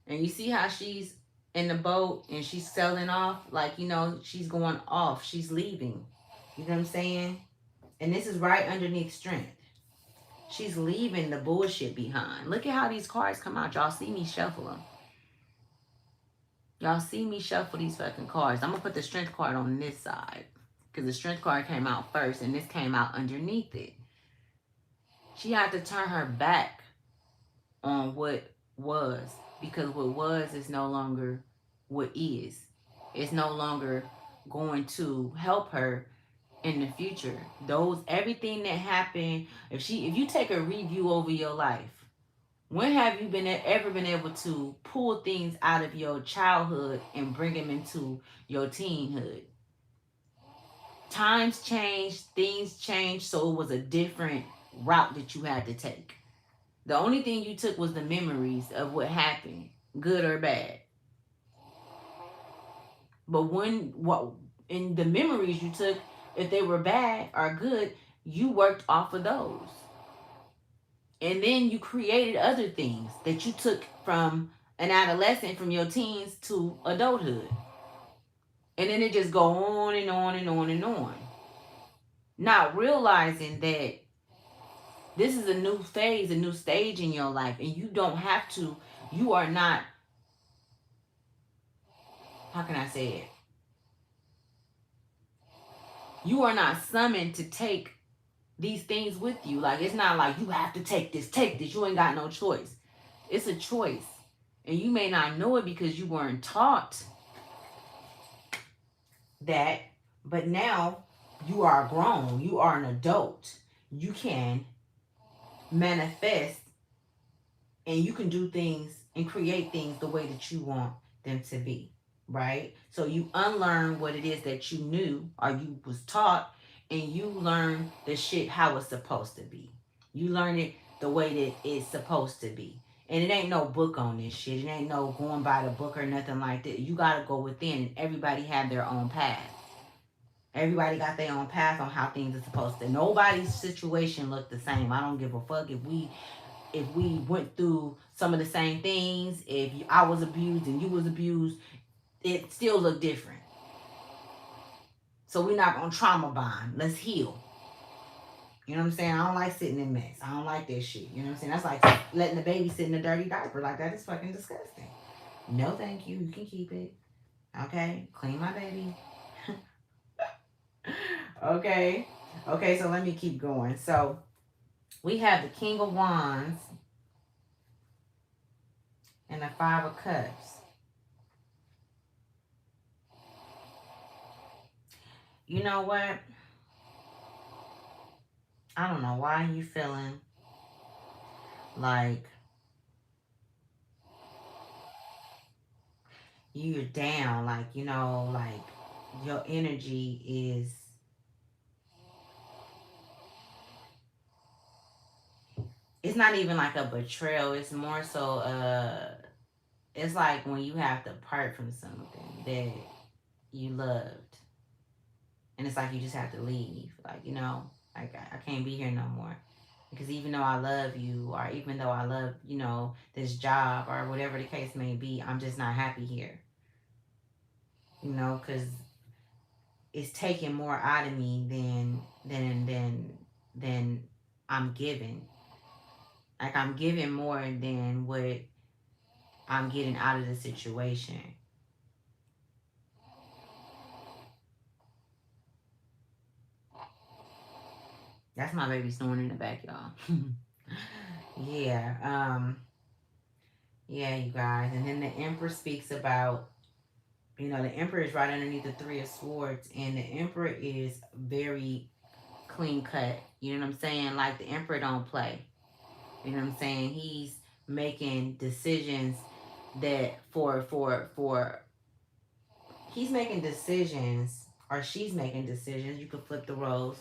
And you see how she's in the boat and she's sailing off? Like, you know, she's going off. She's leaving. You know what I'm saying? And this is right underneath strength. She's leaving the bullshit behind. Look at how these cards come out. Y'all see me shuffle them. Y'all see me shuffle these fucking cards. I'm going to put the strength card on this side, because the strength card came out first and this came out underneath it. She had to turn her back on what was, because what was is no longer what is. It's no longer going to help her in the future. Everything that happened, if you take a review over your life, when have you ever been able to pull things out of your childhood and bring them into your teenhood? Times changed, things changed, so it was a different route that you had to take. The only thing you took was the memories of what happened, good or bad. But in the memories you took, if they were bad or good, you worked off of those. And then you created other things that you took from an adolescent, from your teens to adulthood. And then it just go on and on and on and on. Not realizing that this is a new phase, a new stage in your life. And you don't have to, you are not, how can I say it? You are not summoned to take these things with you. Like, it's not like you have to take this, take this. You ain't got no choice. It's a choice. And you may not know it because you weren't taught that, but now you are grown. You are an adult. You can manifest and you can do things and create things the way that you want them to be, right? So you unlearn what it is that you knew or you was taught, and you learn the shit how it's supposed to be. You learn it the way that it's supposed to be. And it ain't no book on this shit. It ain't no going by the book or nothing like that. You gotta go within, and everybody have their own path. Everybody got their own path on how things are supposed to. Nobody's situation look the same. I don't give a fuck if we went through some of the same things. If I was abused and you was abused, it still look different. So we're not gonna trauma bond. Let's heal. You know what I'm saying? I don't like sitting in mess. I don't like that shit. You know what I'm saying? That's like letting the baby sit in a dirty diaper. Like, that is fucking disgusting. No, thank you. You can keep it. Okay? Clean my baby. Okay. Okay, so let me keep going. So we have the King of Wands and the Five of Cups. You know what? I don't know why you feeling like you're down, like, like your energy is, it's not even like a betrayal. It's more so it's like when you have to part from something that you loved, and it's like you just have to leave, like, like I can't be here no more, because even though I love you, or even though I love, this job or whatever the case may be, I'm just not happy here, because it's taking more out of me than I'm giving. Like, I'm giving more than what I'm getting out of the situation. That's my baby snoring in the back, y'all. Yeah. Yeah, you guys. And then the Emperor speaks about, the Emperor is right underneath the Three of Swords, and the Emperor is very clean cut. You know what I'm saying? Like, the Emperor don't play. You know what I'm saying? He's making decisions that for he's making decisions, or she's making decisions. You could flip the roles.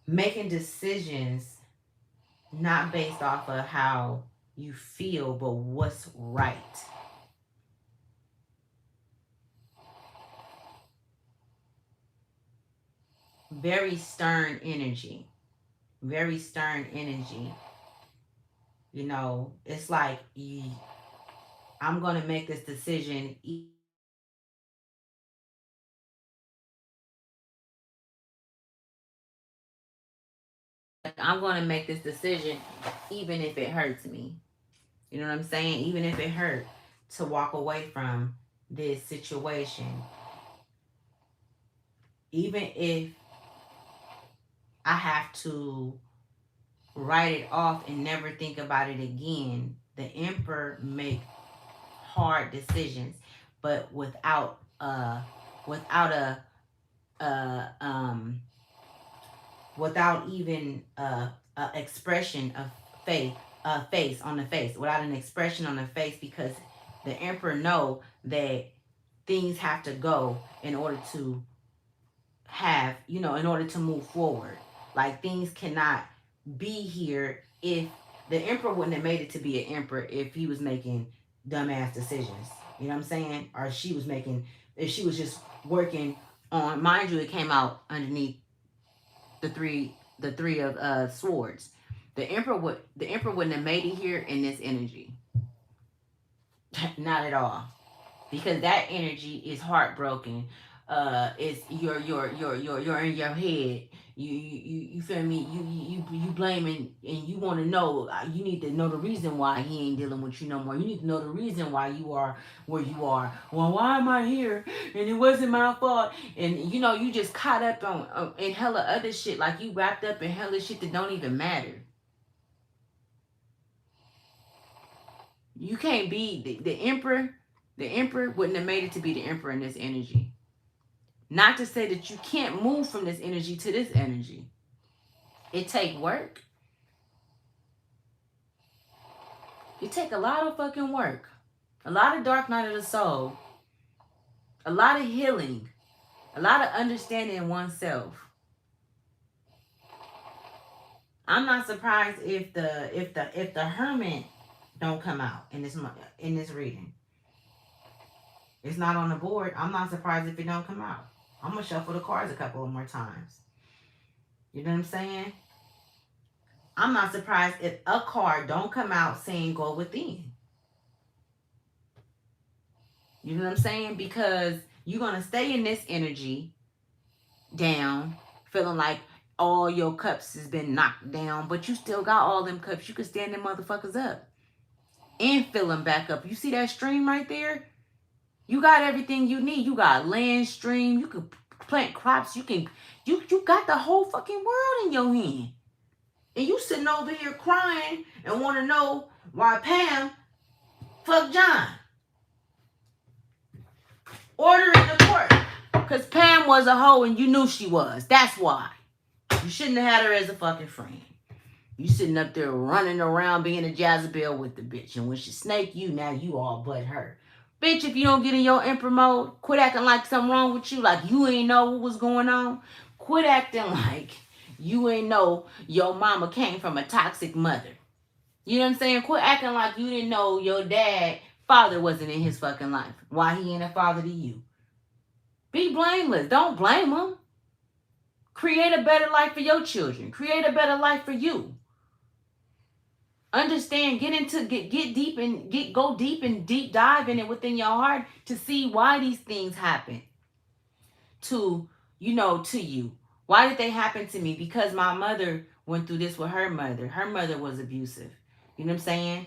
Making decisions not based off of how you feel, but what's right. Very stern energy. Very stern energy. It's like, I'm going to make this decision. I'm going to make this decision even if it hurts me. You know what I'm saying? Even if it hurt to walk away from this situation. Even if I have to write it off and never think about it again. The Emperor make hard decisions, but without without even a expression of faith, face on the face, without an expression on the face, because the Emperor know that things have to go in order to have, in order to move forward. Like, things cannot be here if the Emperor wouldn't have made it to be an Emperor if he was making dumbass decisions. You know what I'm saying? Or she was making, if she was just working on, mind you, it came out underneath the three of swords. The Emperor wouldn't have made it here in this energy. Not at all. Because that energy is heartbroken. it's you're in your head. You feel me? You blaming, and you want to know. You need to know the reason why he ain't dealing with you no more. You need to know the reason why you are where you are. Well, why am I here? And it wasn't my fault. And you just caught up on in hella other shit. Like you wrapped up in hella shit that don't even matter. You can't be the emperor. The emperor wouldn't have made it to be the emperor in this energy. Not to say that you can't move from this energy to this energy. It take work. It take a lot of fucking work. A lot of dark night of the soul. A lot of healing. A lot of understanding oneself. I'm not surprised if the hermit don't come out in this reading. It's not on the board. I'm not surprised if it don't come out. I'm gonna shuffle the cards a couple of more times. You know what I'm saying? I'm not surprised if a card don't come out saying go within. You know what I'm saying? Because you're gonna stay in this energy down, feeling like all your cups has been knocked down, but you still got all them cups. You can stand them motherfuckers up and fill them back up. You see that stream right there? You got everything you need. You got land, stream. You can plant crops. You got the whole fucking world in your hand. And you sitting over here crying and want to know why Pam fucked John. Order in the court. Because Pam was a hoe and you knew she was. That's why. You shouldn't have had her as a fucking friend. You sitting up there running around being a Jezebel with the bitch. And when she snake you, now you all but her. Bitch, if you don't get in your emperor mode, quit acting like something wrong with you, like you ain't know what was going on. Quit acting like you ain't know your mama came from a toxic mother. You know what I'm saying? Quit acting like you didn't know your father wasn't in his fucking life. Why he ain't a father to you? Be blameless. Don't blame him. Create a better life for your children. Create a better life for you. Understand, get deep and go deep and deep dive in it within your heart to see why these things happen to you. Why did they happen to me? Because my mother went through this with her mother. Her mother was abusive. You know what I'm saying?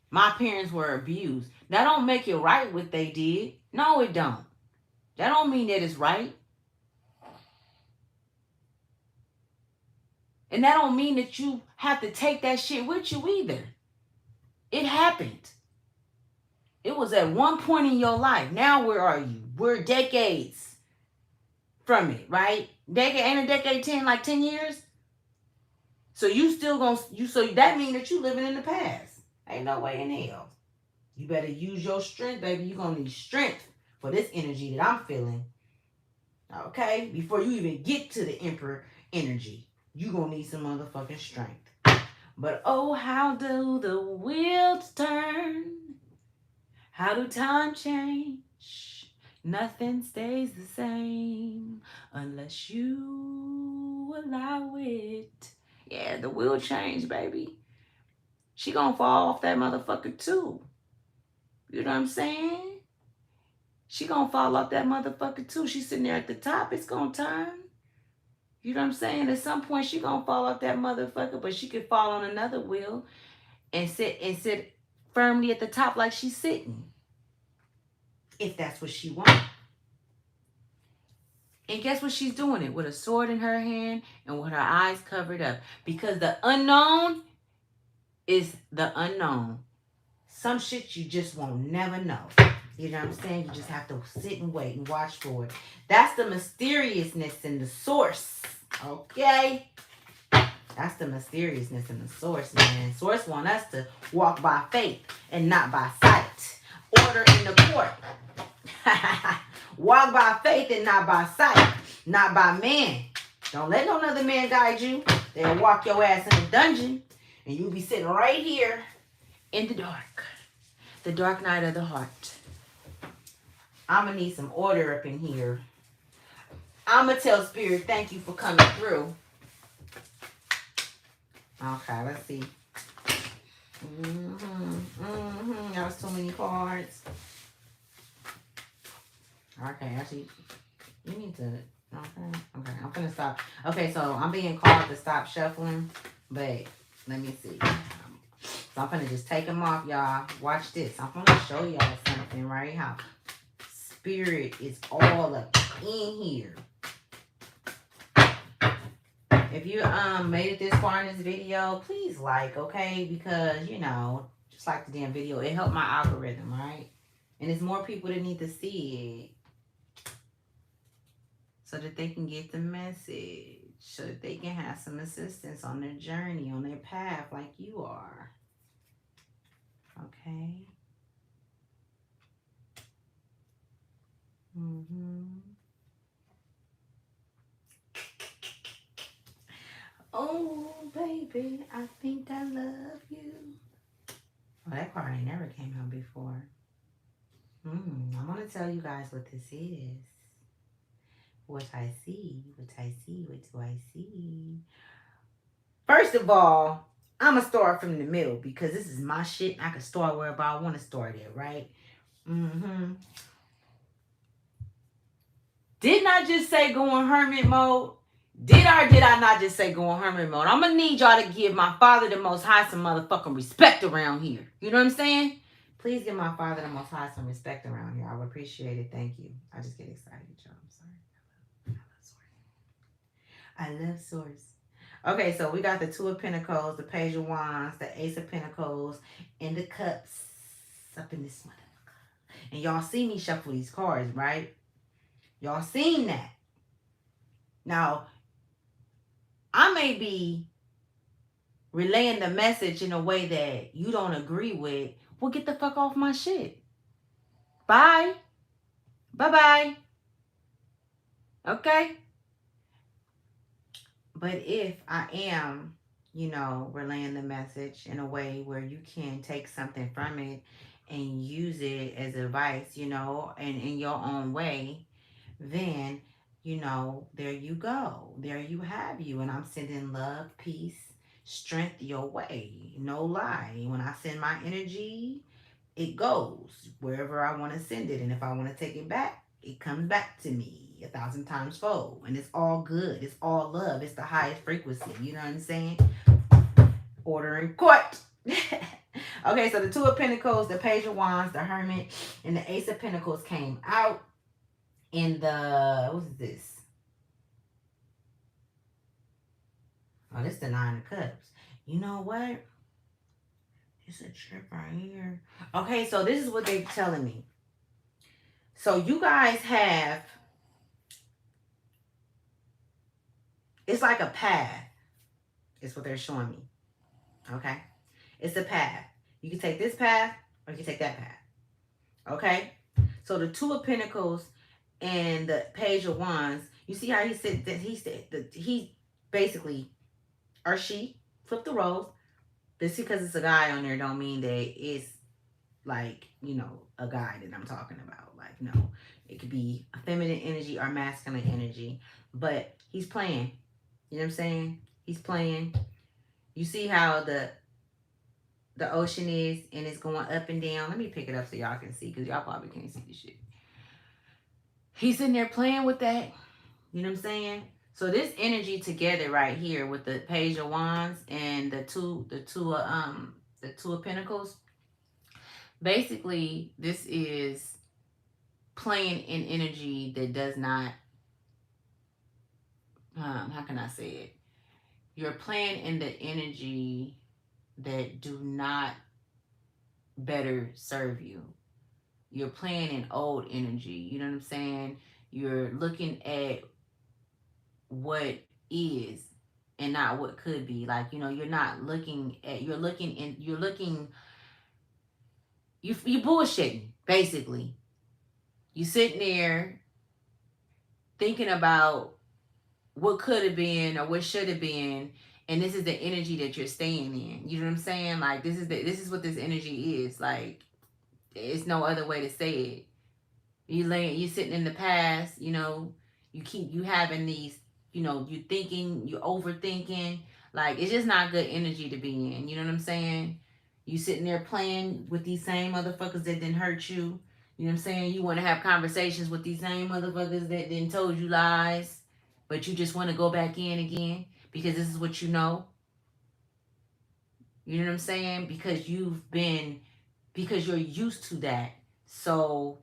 My parents were abused. That don't make it right what they did. No, it don't. That don't mean that it's right. And that don't mean that you have to take that shit with you either. It happened. It was at one point in your life. Now where are you? We're decades from it, right? Ain't a decade 10, like 10 years? So you still so that means that you living in the past. Ain't no way in hell. You better use your strength, baby. You're gonna need strength for this energy that I'm feeling. Okay? Before you even get to the emperor energy. You gonna need some motherfucking strength. But oh, how do the wheels turn? How do time change? Nothing stays the same unless you allow it. Yeah, the wheel change, baby. She gonna fall off that motherfucker too. You know what I'm saying? She gonna fall off that motherfucker too. She's sitting there at the top. It's gonna turn. You know what I'm saying? At some point, she gonna fall off that motherfucker, but she could fall on another wheel and sit firmly at the top like she's sitting. If that's what she wants. And guess what she's doing it? With a sword in her hand and with her eyes covered up. Because the unknown is the unknown. Some shit you just won't never know. You know what I'm saying? You just have to sit and wait and watch for it. That's the mysteriousness in the source. Okay? That's the mysteriousness in the source, man. Source want us to walk by faith and not by sight. Order in the court. Walk by faith and not by sight. Not by man. Don't let no other man guide you. They'll walk your ass in the dungeon. And you'll be sitting right here in the dark. The dark night of the heart. I'm going to need some order up in here. I'm going to tell Spirit, thank you for coming through. Okay, let's see. That was too many cards. Okay, I see. You need to. Okay. Okay. I'm gonna stop. Okay. So I'm being called to stop shuffling, but let me see. So I'm gonna just take them off, y'all. Watch this. I'm gonna show y'all something right how spirit is all up in here. If you made it this far in this video, please like, okay? Because just like the damn video, it helped my algorithm, right? And there's more people that need to see it so that they can get the message, so that they can have some assistance on their journey, on their path, like you are. Okay. Oh, baby, I think I love you. Well, that part ain't never came out before. I'm gonna tell you guys what this is. What I see, what I see, what do I see? First of all, I'm gonna start from the middle because this is my shit. And I can start wherever I want to start it, right? Didn't I just say go in hermit mode? Did I or did I not just say go in hermit mode? I'm gonna need y'all to give my father the most high some motherfucking respect around here. You know what I'm saying? Please give my father the most high some respect around here. I would appreciate it. Thank you. I just get excited, y'all. I'm sorry. I love source. Okay, so we got the Two of Pentacles, the Page of Wands, the Ace of Pentacles, and the Cups up in this motherfucker. And y'all see me shuffle these cards, right? Y'all seen that. Now, I may be relaying the message in a way that you don't agree with. Well, get the fuck off my shit. Bye. Bye-bye. Okay? But if I am, relaying the message in a way where you can take something from it and use it as advice, and in your own way, then, there you go. There you have you. And I'm sending love, peace, strength your way. No lie. When I send my energy, it goes wherever I want to send it. And if I want to take it back, it comes back to me 1,000 times fold. And it's all good. It's all love. It's the highest frequency. You know what I'm saying? Order in court. Okay, so the Two of Pentacles, the Page of Wands, the Hermit, and the Ace of Pentacles came out in the, what is this? Oh, this is the Nine of Cups. You know what? It's a trip right here. Okay, so this is what they're telling me. So you guys have, it's like a path. It's what they're showing me. Okay? It's a path. You can take this path or you can take that path. Okay? So the Two of Pentacles and the Page of Wands, you see how he said that he basically, or she, flipped the roles. Just because it's a guy on there don't mean that it's like, a guy that I'm talking about. Like, no. It could be a feminine energy or masculine energy. But he's playing. You know what I'm saying? He's playing. You see how the ocean is and it's going up and down. Let me pick it up so y'all can see because y'all probably can't see the shit. He's sitting there playing with that. You know what I'm saying? So this energy together right here with the Page of Wands and the two of Pentacles. Basically, this is playing in energy that does not, how can I say it? You're playing in the energy that do not better serve you. You're playing in old energy. You know what I'm saying? You're looking at what is and not what could be. Like, you're not looking at, you're bullshitting, basically. You sitting there thinking about what could have been or what should have been, and this is the energy that you're staying in. You know what I'm saying? Like, this is what this energy is. Like, it's no other way to say it. You sitting in the past, you having these, you thinking, you overthinking. Like, it's just not good energy to be in. You know what I'm saying? You sitting there playing with these same motherfuckers that didn't hurt you. You know what I'm saying? You want to have conversations with these same motherfuckers that then told you lies, but you just want to go back in again because this is what you know. You know what I'm saying? Because you're used to that. So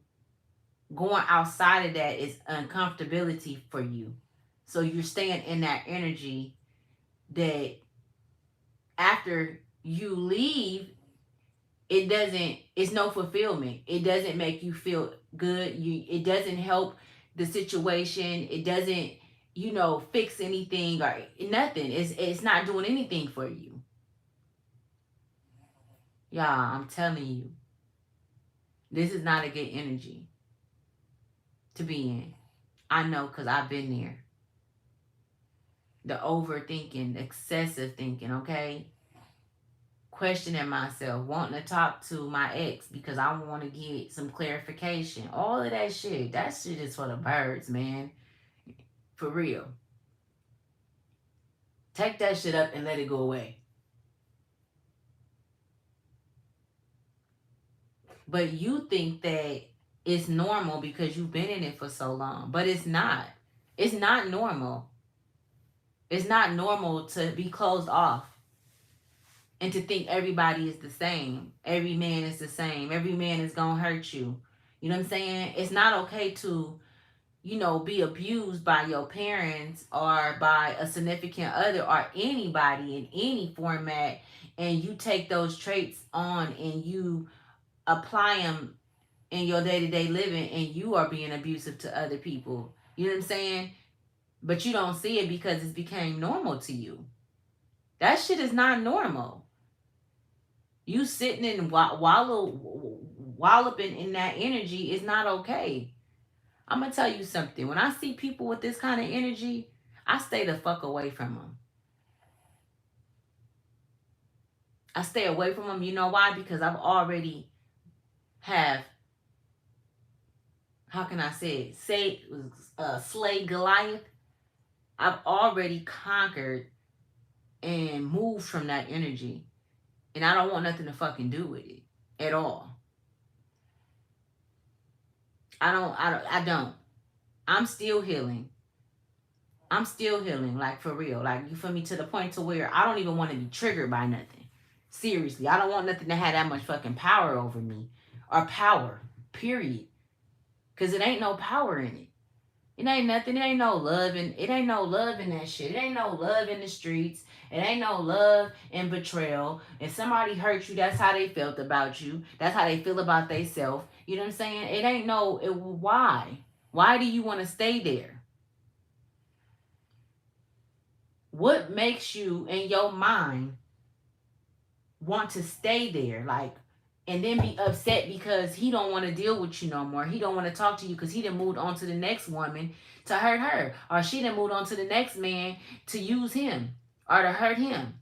going outside of that is uncomfortability for you. So you're staying in that energy that after you leave, it's no fulfillment. It doesn't make you feel good. It doesn't help the situation. It doesn't, fix anything or nothing. It's not doing anything for you. Y'all, I'm telling you, this is not a good energy to be in. I know because I've been there. The overthinking, excessive thinking, okay? Questioning myself, wanting to talk to my ex because I want to get some clarification. All of that shit. That shit is for the birds, man. For real. Take that shit up and let it go away. But you think that it's normal because you've been in it for so long. But it's not. It's not normal. It's not normal to be closed off and to think everybody is the same. Every man is the same. Every man is going to hurt you. You know what I'm saying? It's not okay to, be abused by your parents or by a significant other or anybody in any format, and you take those traits on and you apply them in your day-to-day living, and you are being abusive to other people. You know what I'm saying? But you don't see it because it's became normal to you. That shit is not normal. You sitting and walloping in that energy is not okay. I'm gonna tell you something. When I see people with this kind of energy, I stay the fuck away from them. I stay away from them. You know why? Because I've already have, how can I slay Goliath. I've already conquered and moved from that energy, and I don't want nothing to fucking do with it at all. I don't. I'm still healing. I'm still healing, like for real. Like, you feel me, to the point to where I don't even want to be triggered by nothing. Seriously, I don't want nothing to have that much fucking power over me. Or power, period. Cause it ain't no power in it. It ain't nothing. It ain't no love it ain't no love in that shit. It ain't no love in the streets. It ain't no love in betrayal. If somebody hurt you, that's how they felt about you. That's how they feel about themselves. You know what I'm saying? It ain't why? Why do you want to stay there? What makes you in your mind want to stay there? Like, and then be upset because he don't want to deal with you no more. He don't want to talk to you because he done moved on to the next woman to hurt her. Or she done moved on to the next man to use him or to hurt him.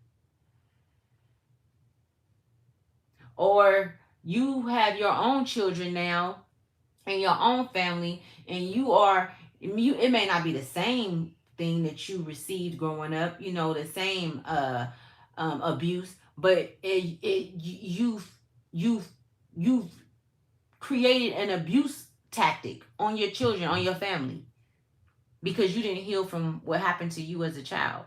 Or you have your own children now and your own family, and it may not be the same thing that you received growing up, the same abuse, but you've created an abuse tactic on your children, on your family, because you didn't heal from what happened to you as a child.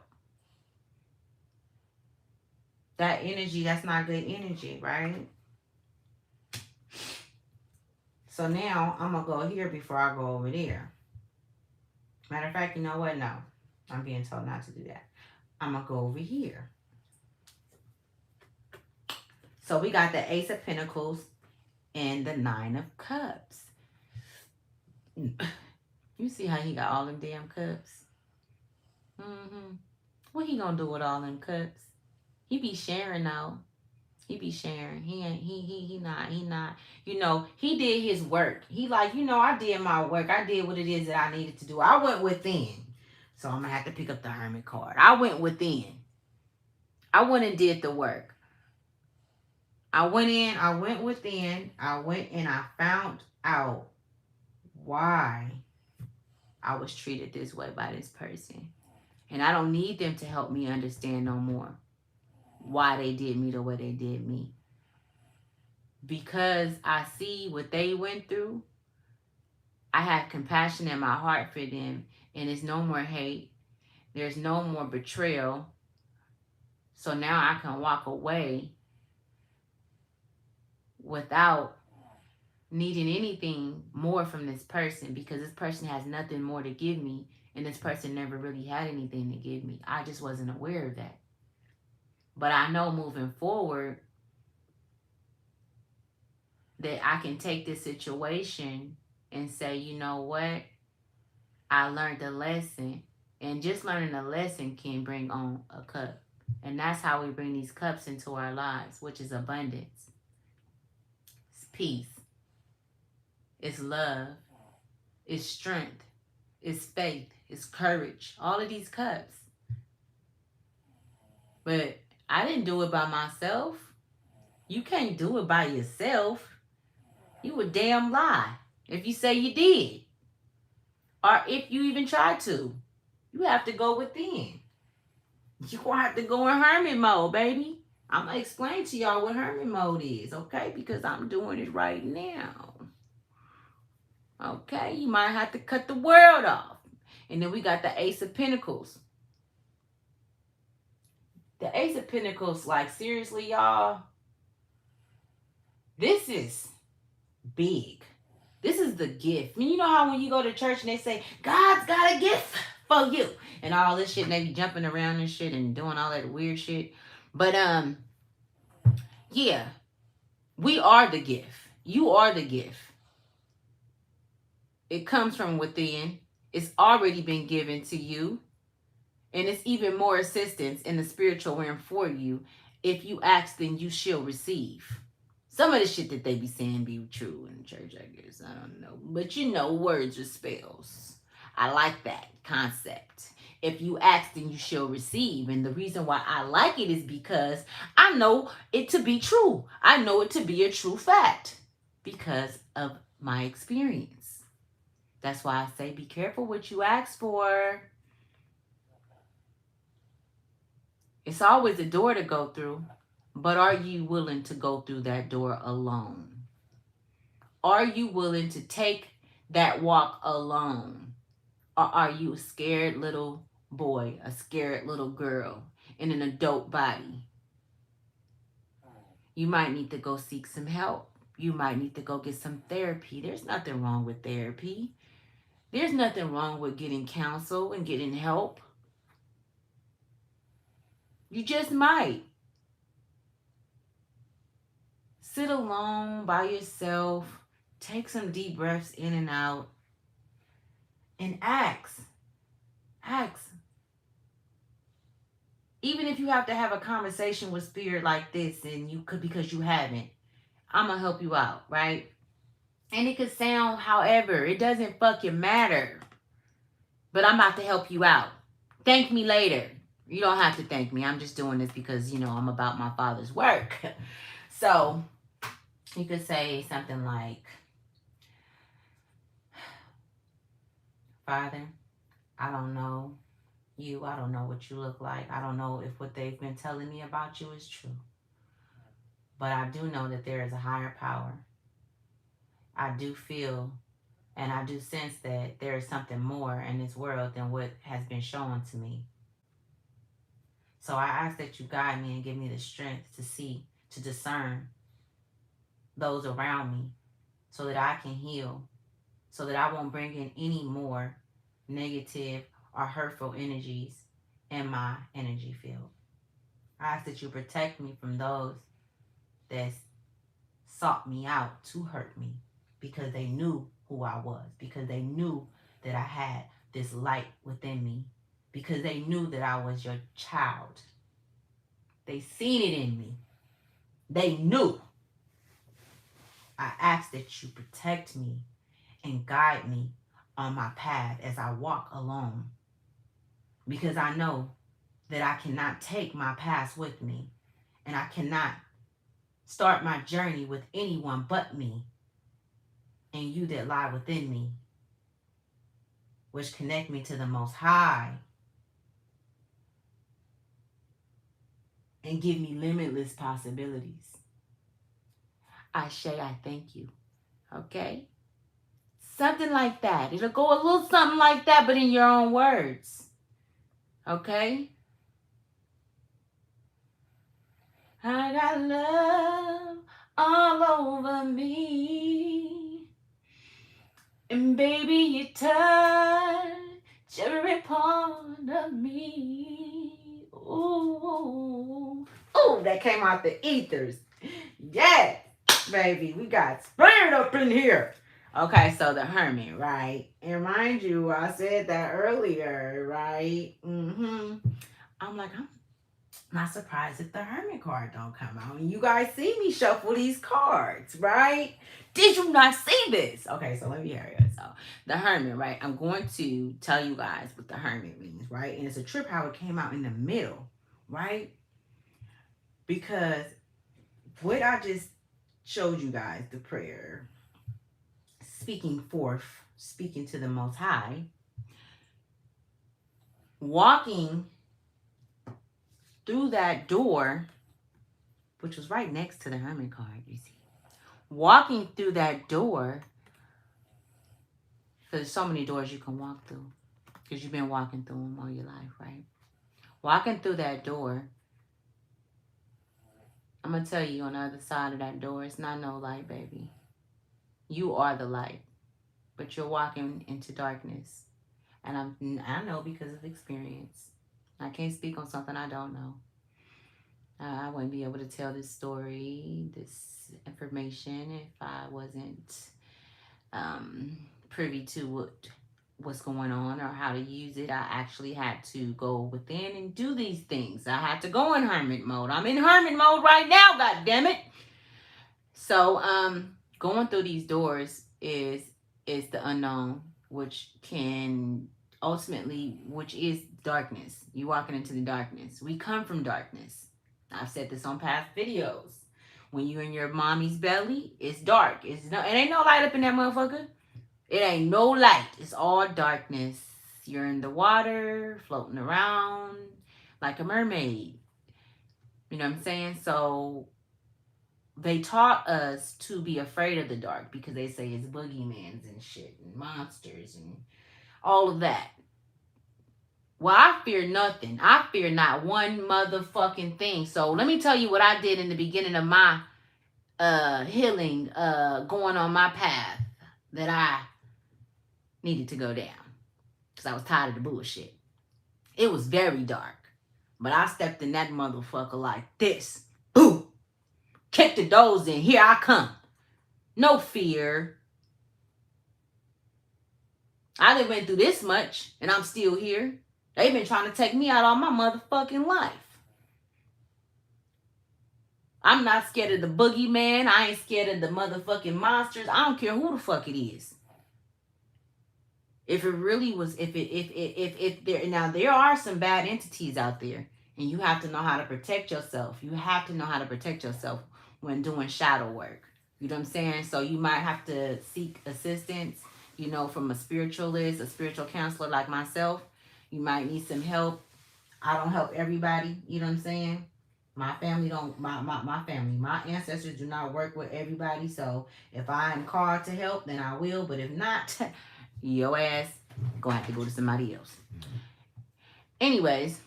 That energy, that's not good energy, right? So now I'm going to go here before I go over there. Matter of fact, you know what? No, I'm being told not to do that. I'm going to go over here. So we got the Ace of Pentacles and the Nine of Cups. You see how he got all them damn cups? What he gonna do with all them cups? He be sharing though. He be sharing. He not. He did his work. He like, I did my work. I did what it is that I needed to do. I went within. So I'm gonna have to pick up the Hermit card. I went within. I went and did the work. I went within, I went and I found out why I was treated this way by this person. And I don't need them to help me understand no more why they did me the way they did me. because I see what they went through, I have compassion in my heart for them, and it's no more hate. There's no more betrayal. So now I can walk away without needing anything more from this person, because this person has nothing more to give me, and this person never really had anything to give me. I just wasn't aware of that. But I know moving forward that I can take this situation and say, you know what? I learned a lesson. And just learning a lesson can bring on a cup. And that's how we bring these cups into our lives, which is abundance, it's peace, it's love, it's strength, it's faith, it's courage. All of these cups. But I didn't do it by myself. You can't do it by yourself. You a damn lie if you say you did. Or if you even try to. You have to go within. You gonna have to go in hermit mode, baby. I'm gonna explain to y'all what hermit mode is, okay? Because I'm doing it right now. Okay, you might have to cut the world off. And then we got the Ace of Pentacles. The Ace of Pentacles, like seriously, y'all, this is big. This is the gift. I mean, you know how when you go to church and they say, God's got a gift for you, and all this shit, and they be jumping around and shit and doing all that weird shit. But yeah, we are the gift. You are the gift. It comes from within. It's already been given to you. And it's even more assistance in the spiritual realm for you. If you ask, then you shall receive. Some of the shit that they be saying be true in the church, I guess. I don't know. But you know, words are spells. I like that concept. If you ask, then you shall receive. And the reason why I like it is because I know it to be true. I know it to be a true fact because of my experience. That's why I say be careful what you ask for. It's always a door to go through, but are you willing to go through that door alone? Are you willing to take that walk alone? Or are you a scared little boy, a scared little girl in an adult body? You might need to go seek some help. You might need to go get some therapy. There's nothing wrong with therapy. There's nothing wrong with getting counsel and getting help. You just might. Sit alone by yourself. Take some deep breaths in and out. And ask. Ask. Even if you have to have a conversation with spirit like this and you could, because you haven't, I'm going to help you out, right? And it could sound however. It doesn't fucking matter. But I'm about to help you out. Thank me later. You don't have to thank me. I'm just doing this because, you know, I'm about my Father's work. So you could say something like, Father, I don't know you. I don't know what you look like. I don't know if what they've been telling me about you is true. But I do know that there is a higher power. I do feel and I do sense that there is something more in this world than what has been shown to me. So I ask that you guide me and give me the strength to see, to discern those around me so that I can heal, so that I won't bring in any more negative or hurtful energies in my energy field. I ask that you protect me from those that sought me out to hurt me because they knew who I was, because they knew that I had this light within me, because they knew that I was your child. They seen it in me. They knew. I ask that you protect me and guide me on my path as I walk alone, because I know that I cannot take my past with me, and I cannot start my journey with anyone but me and you that lie within me, which connect me to the Most High and give me limitless possibilities. Ashe, I thank you. Okay? Something like that. It'll go a little something like that, but in your own words. Okay? I got love all over me. And baby, you touch every part of me. Ooh. Ooh, that came out the ethers. Yeah, baby, we got spirit up in here. Okay, so the hermit, right? And mind you, I said that earlier, right? I'm like, I'm not surprised if the hermit card don't come out. And you guys see me shuffle these cards, right? Did you not see this? Okay, so let me hear it. So the hermit, right? I'm going to tell you guys what the hermit means, right? And it's a trip how it came out in the middle, right? Because what I just showed you guys, the prayer, speaking forth, speaking to the Most High, walking through that door, which was right next to the hermit card, you see. Walking through that door, because there's so many doors you can walk through, because you've been walking through them all your life, right? Walking through that door, I'm going to tell you on the other side of that door, it's not no light, baby. You are the light, but you're walking into darkness. And I know because of experience. I can't speak on something I don't know. I wouldn't be able to tell this story, this information, if I wasn't privy to what's going on or how to use it. I actually had to go within and do these things. I had to go in hermit mode. I'm in hermit mode right now, god damn it. So going through these doors is the unknown, which can ultimately, which is darkness. You walking into the darkness. We come from darkness. I've said this on past videos. When you're in your mommy's belly, it's dark. It ain't no light up in that motherfucker. It ain't no light. It's all darkness. You're in the water, floating around like a mermaid. You know what I'm saying? So they taught us to be afraid of the dark because they say it's boogeymans and shit and monsters and all of that. Well, I fear nothing. I fear not one motherfucking thing. So let me tell you what I did in the beginning of my healing, going on my path that I needed to go down. Because I was tired of the bullshit. It was very dark. But I stepped in that motherfucker like this. Boom! Kick the doors in. Here I come. No fear. I done went through this much and I'm still here. They've been trying to take me out all my motherfucking life. I'm not scared of the boogeyman. I ain't scared of the motherfucking monsters. I don't care who the fuck it is. If it really was, if there, now there are some bad entities out there, and you have to know how to protect yourself. You have to know how to protect yourself when doing shadow work. You know what I'm saying? So you might have to seek assistance, you know, from a spiritualist, a spiritual counselor like myself. You might need some help. I don't help everybody. You know what I'm saying? My family don't, my family, my ancestors do not work with everybody. So if I'm called to help, then I will. But if not, your ass gonna have to go to somebody else. Anyways,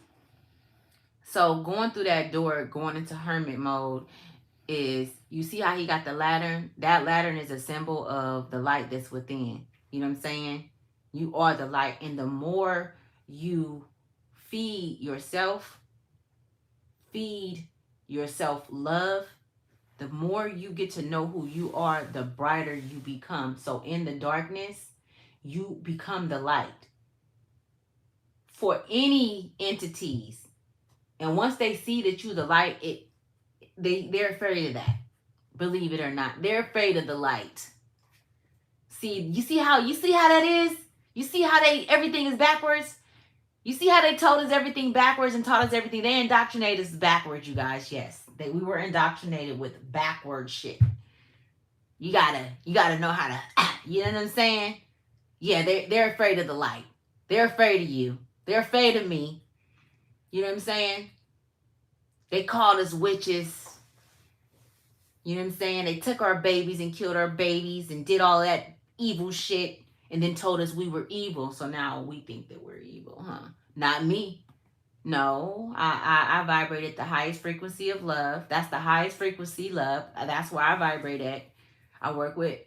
so going through that door, going into hermit mode is, you see how he got the lantern? That lantern is a symbol of the light that's within. You know what I'm saying? You are the light. And the more you feed yourself love, the more you get to know who you are, the brighter you become. So in the darkness, you become the light for any entities. And once they see that you the light, they're afraid of that. Believe it or not, they're afraid of the light. You see how that is? You see how everything is backwards? You see how they told us everything backwards and taught us everything? They indoctrinated us backwards, you guys. Yes, we were indoctrinated with backward shit. You gotta know how to, you know what I'm saying? Yeah, they're afraid of the light. They're afraid of you. They're afraid of me. You know what I'm saying? They called us witches. You know what I'm saying? They took our babies and killed our babies and did all that evil shit and then told us we were evil. So now we think that we're evil, huh? Not me. No, I vibrate at the highest frequency of love. That's the highest frequency love. That's where I vibrate at. I work with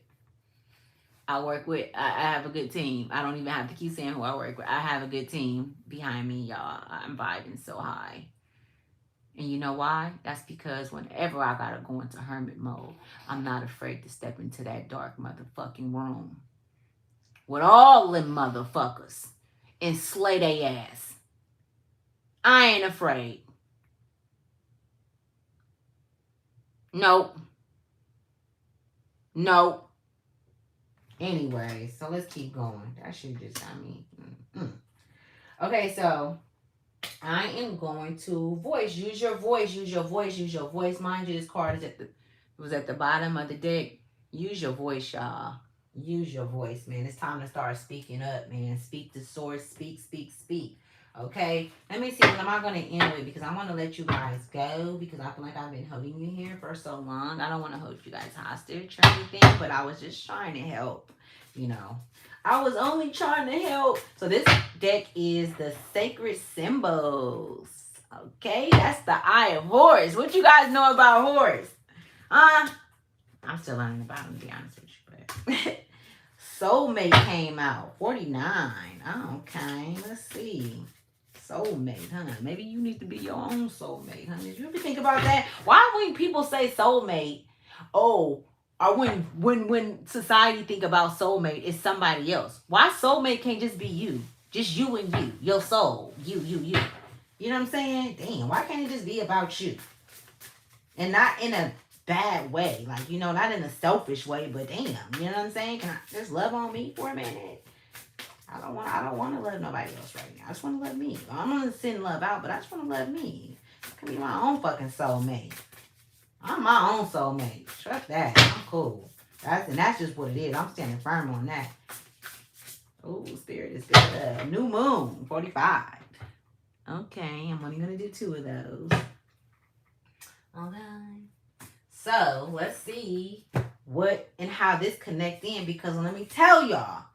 I have a good team. I don't even have to keep saying who I work with. I have a good team behind me, y'all. I'm vibing so high. And you know why? That's because whenever I gotta go into hermit mode, I'm not afraid to step into that dark motherfucking room with all them motherfuckers and slay they ass. I ain't afraid. Nope. Nope. Anyway, so let's keep going. That shit just got me. Mm-mm. Okay, so I am going to voice. Use your voice. Use your voice. Use your voice. Mind you, this card is was at the bottom of the deck. Use your voice, y'all. Use your voice, man. It's time to start speaking up, man. Speak to source. Speak, speak, speak. Okay. Let me see. What am I going to end with? Because I want to let you guys go because I feel like I've been holding you here for so long. I don't want to hold you guys hostage or anything, but I was just trying to help. You know, I was only trying to help. So this deck is the Sacred Symbols. Okay, that's the Eye of Horus. What you guys know about Horus? I'm still learning about him, to be honest with you. But Soulmate came out. 49. Okay, let's see. Soulmate, huh? Maybe you need to be your own soulmate, huh? Did you ever think about that? Why when people say soulmate, oh, or when society think about soulmate, it's somebody else. Why soulmate can't just be you? Just you and you, your soul, you. You know what I'm saying? Damn, why can't it just be about you? And not in a bad way, like, you know, not in a selfish way, but damn, you know what I'm saying? Can I just love on me for a minute? I don't want to love nobody else right now. I just want to love me. I'm gonna send love out, but I just want to love me. I can be my own fucking soulmate. I'm my own soulmate. Trust that. I'm cool. That's just what it is. I'm standing firm on that. Oh, spirit is good. New moon, 45. Okay, I'm only gonna do 2 of those. Okay. So let's see what and how this connects in, because let me tell y'all,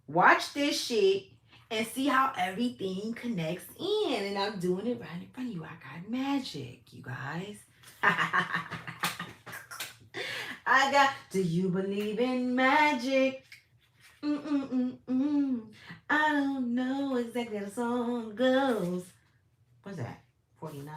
watch this shit and see how everything connects in. And I'm doing it right in front of you. I got magic, you guys. I got, do you believe in magic? I don't know exactly how the song goes. What's that? 49.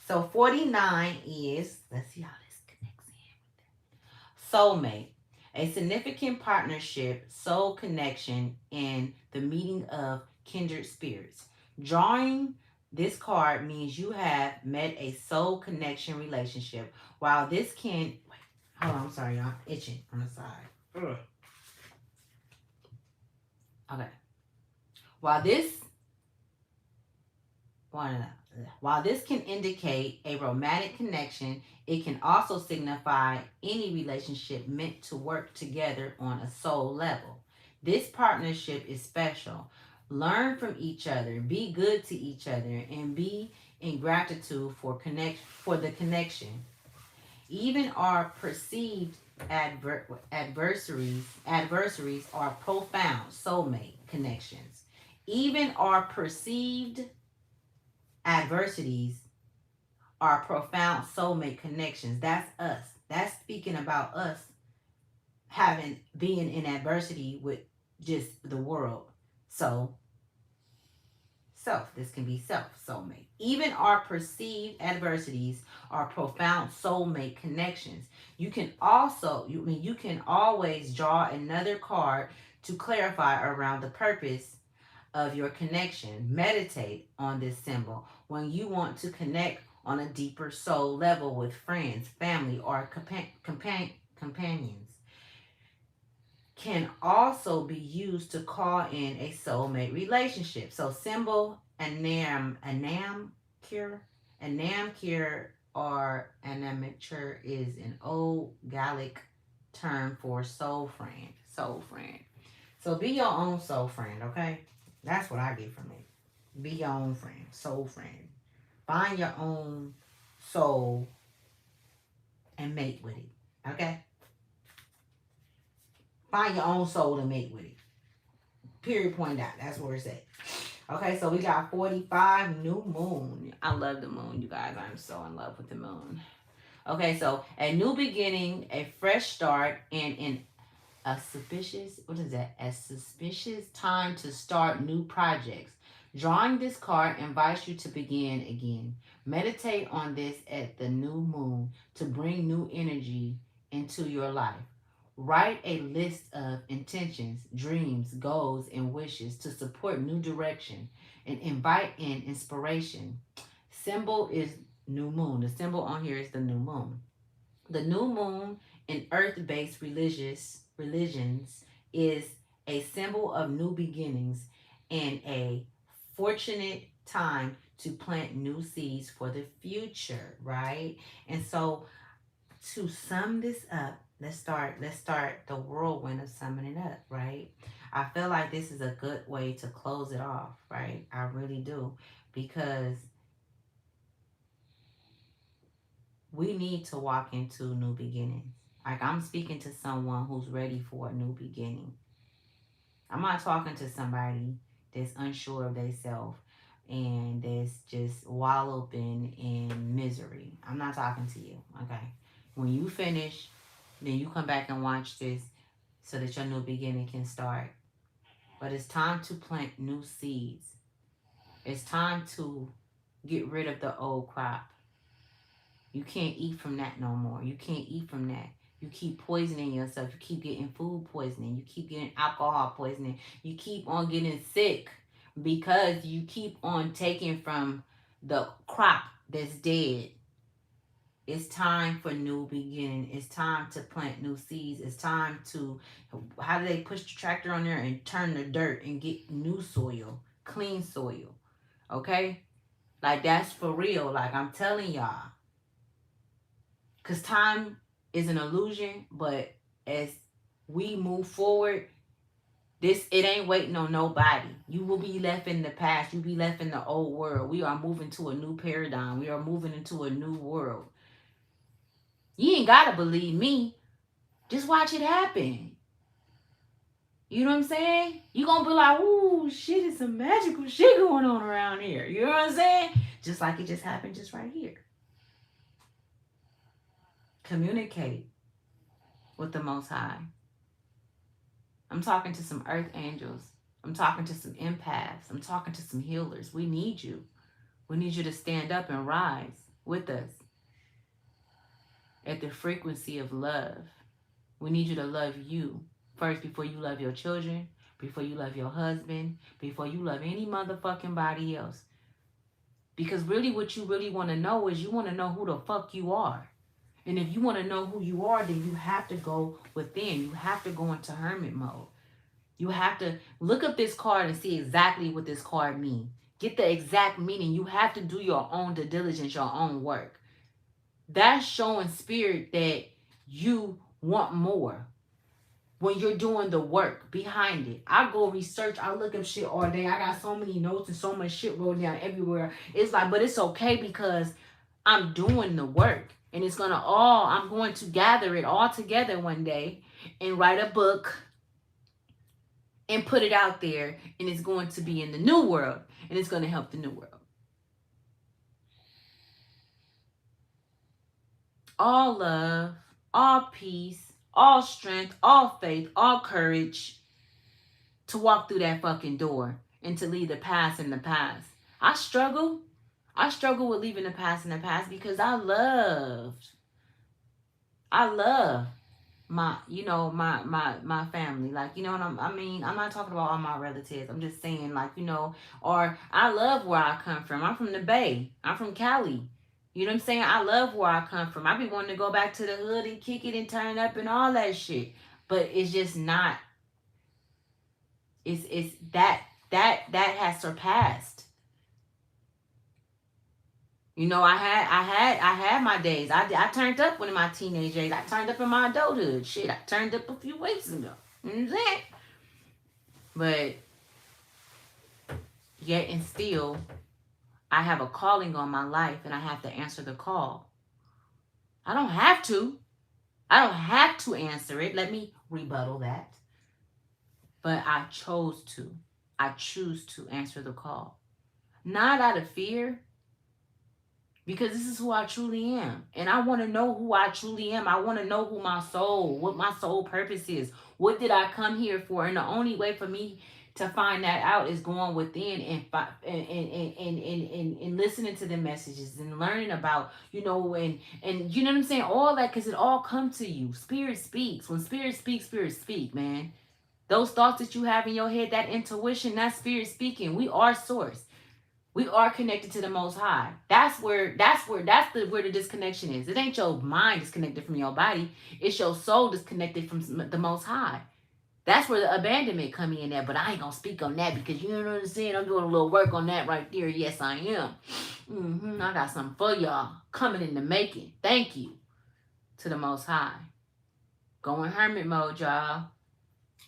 So 49 is, let's see how this connects in. Soulmate. A significant partnership, soul connection, and the meeting of kindred spirits. Drawing this card means you have met a soul connection relationship. While this can, wait, hold on, I'm sorry, y'all. Itching on the side. Ugh. Okay. While this While this can indicate a romantic connection, it can also signify any relationship meant to work together on a soul level. This partnership is special. Learn from each other, be good to each other, and be in gratitude for the connection. Even our perceived adversaries are profound soulmate connections. Even our perceived adversities are profound soulmate connections. That's us. That's speaking about us being in adversity with just the world. So this can be soulmate. Even our perceived adversities are profound soulmate connections. You can always draw another card to clarify around the purpose of your connection. Meditate on this symbol when you want to connect on a deeper soul level with friends, family, or companions. Can also be used to call in a soulmate relationship. So symbol Anamkir or Anamature is an old Gallic term for soul friend. Soul friend. So be your own soul friend, okay? That's what I get from it. Be your own friend, soul friend. Find your own soul and and mate with it. Okay? Find your own soul and mate with it. Period, point out. That's where it's at. Okay, so we got 45, new moon. I love the moon, you guys. I'm so in love with the moon. Okay, so a new beginning, a fresh start, and in a suspicious, what is that? A suspicious time to start new projects. Drawing this card invites you to begin again. Meditate on this at the new moon to bring new energy into your life. Write a list of intentions, dreams, goals, and wishes to support new direction and invite in inspiration. Symbol is new moon. The symbol on here is the new moon. The new moon in earth-based religions is a symbol of new beginnings and a fortunate time to plant new seeds for the future, right? And so to sum this up, let's start the whirlwind of summing it up, right? I feel like this is a good way to close it off, right? I really do. Because we need to walk into new beginnings. Like, I'm speaking to someone who's ready for a new beginning. I'm not talking to somebody that's unsure of themselves and that's just wallowing in misery. I'm not talking to you, okay? When you finish, then you come back and watch this so that your new beginning can start. But it's time to plant new seeds. It's time to get rid of the old crop. You can't eat from that no more. You can't eat from that. You keep poisoning yourself. You keep getting food poisoning. You keep getting alcohol poisoning. You keep on getting sick because you keep on taking from the crop that's dead. It's time for new beginning. It's time to plant new seeds. It's time to, how do they push the tractor on there and turn the dirt and get new soil, clean soil? Okay? Like, that's for real. Like, I'm telling y'all. Because time is an illusion, but as we move forward, it ain't waiting on nobody. You will be left in the past. You'll be left in the old world. We are moving to a new paradigm. We are moving into a new world. You ain't got to believe me. Just watch it happen. You know what I'm saying? You're going to be like, ooh, shit, it's some magical shit going on around here. You know what I'm saying? Just like it just happened just right here. Communicate with the Most High. I'm talking to some earth angels. I'm talking to some empaths. I'm talking to some healers. We need you. We need you to stand up and rise with us at the frequency of love. We need you to love you first before you love your children, before you love your husband, before you love any motherfucking body else. Because really what you really want to know is you want to know who the fuck you are. And if you want to know who you are, then you have to go within. You have to go into hermit mode. You have to look up this card and see exactly what this card means. Get the exact meaning. You have to do your own due diligence, your own work. That's showing spirit that you want more when you're doing the work behind it. I go research, I look up shit all day. I got so many notes and so much shit wrote down everywhere. It's like, but it's okay because I'm doing the work. And it's I'm going to gather it all together one day and write a book and put it out there. And it's going to be in the new world. And it's going to help the new world. All love, all peace, all strength, all faith, all courage to walk through that fucking door and to leave the past in the past. I struggle with leaving the past in the past because I love my, my family. Like, you know what I'm not talking about all my relatives. I'm just saying, like, or I love where I come from. I'm from the Bay. I'm from Cali. You know what I'm saying? I love where I come from. I be wanting to go back to the hood and kick it and turn up and all that shit. But it's just not. It's that has surpassed. I had my days. I turned up in my teenage days. I turned up in my adulthood. Shit, I turned up a few weeks ago. You know what I'm saying? But yet and still, I have a calling on my life and I have to answer the call. I don't have to. I don't have to answer it. Let me rebuttal that. But I chose to. I choose to answer the call. Not out of fear, because this is who I truly am. And I want to know who I truly am. I want to know who my soul, what my soul purpose is. What did I come here for? And the only way for me to find that out is going within and listening to the messages and learning about, and you know what I'm saying? All that, because it all comes to you. Spirit speaks. When spirit speak, man. Those thoughts that you have in your head, that intuition, that's spirit speaking. We are source. We are connected to the Most High. Where the disconnection is. It ain't your mind disconnected from your body. It's your soul disconnected from the Most High. That's where the abandonment come in there. But I ain't gonna speak on that because you know what I'm saying. I'm doing a little work on that right there. Yes, I am. I got something for y'all coming in the making. Thank you to the Most High. Going hermit mode, y'all.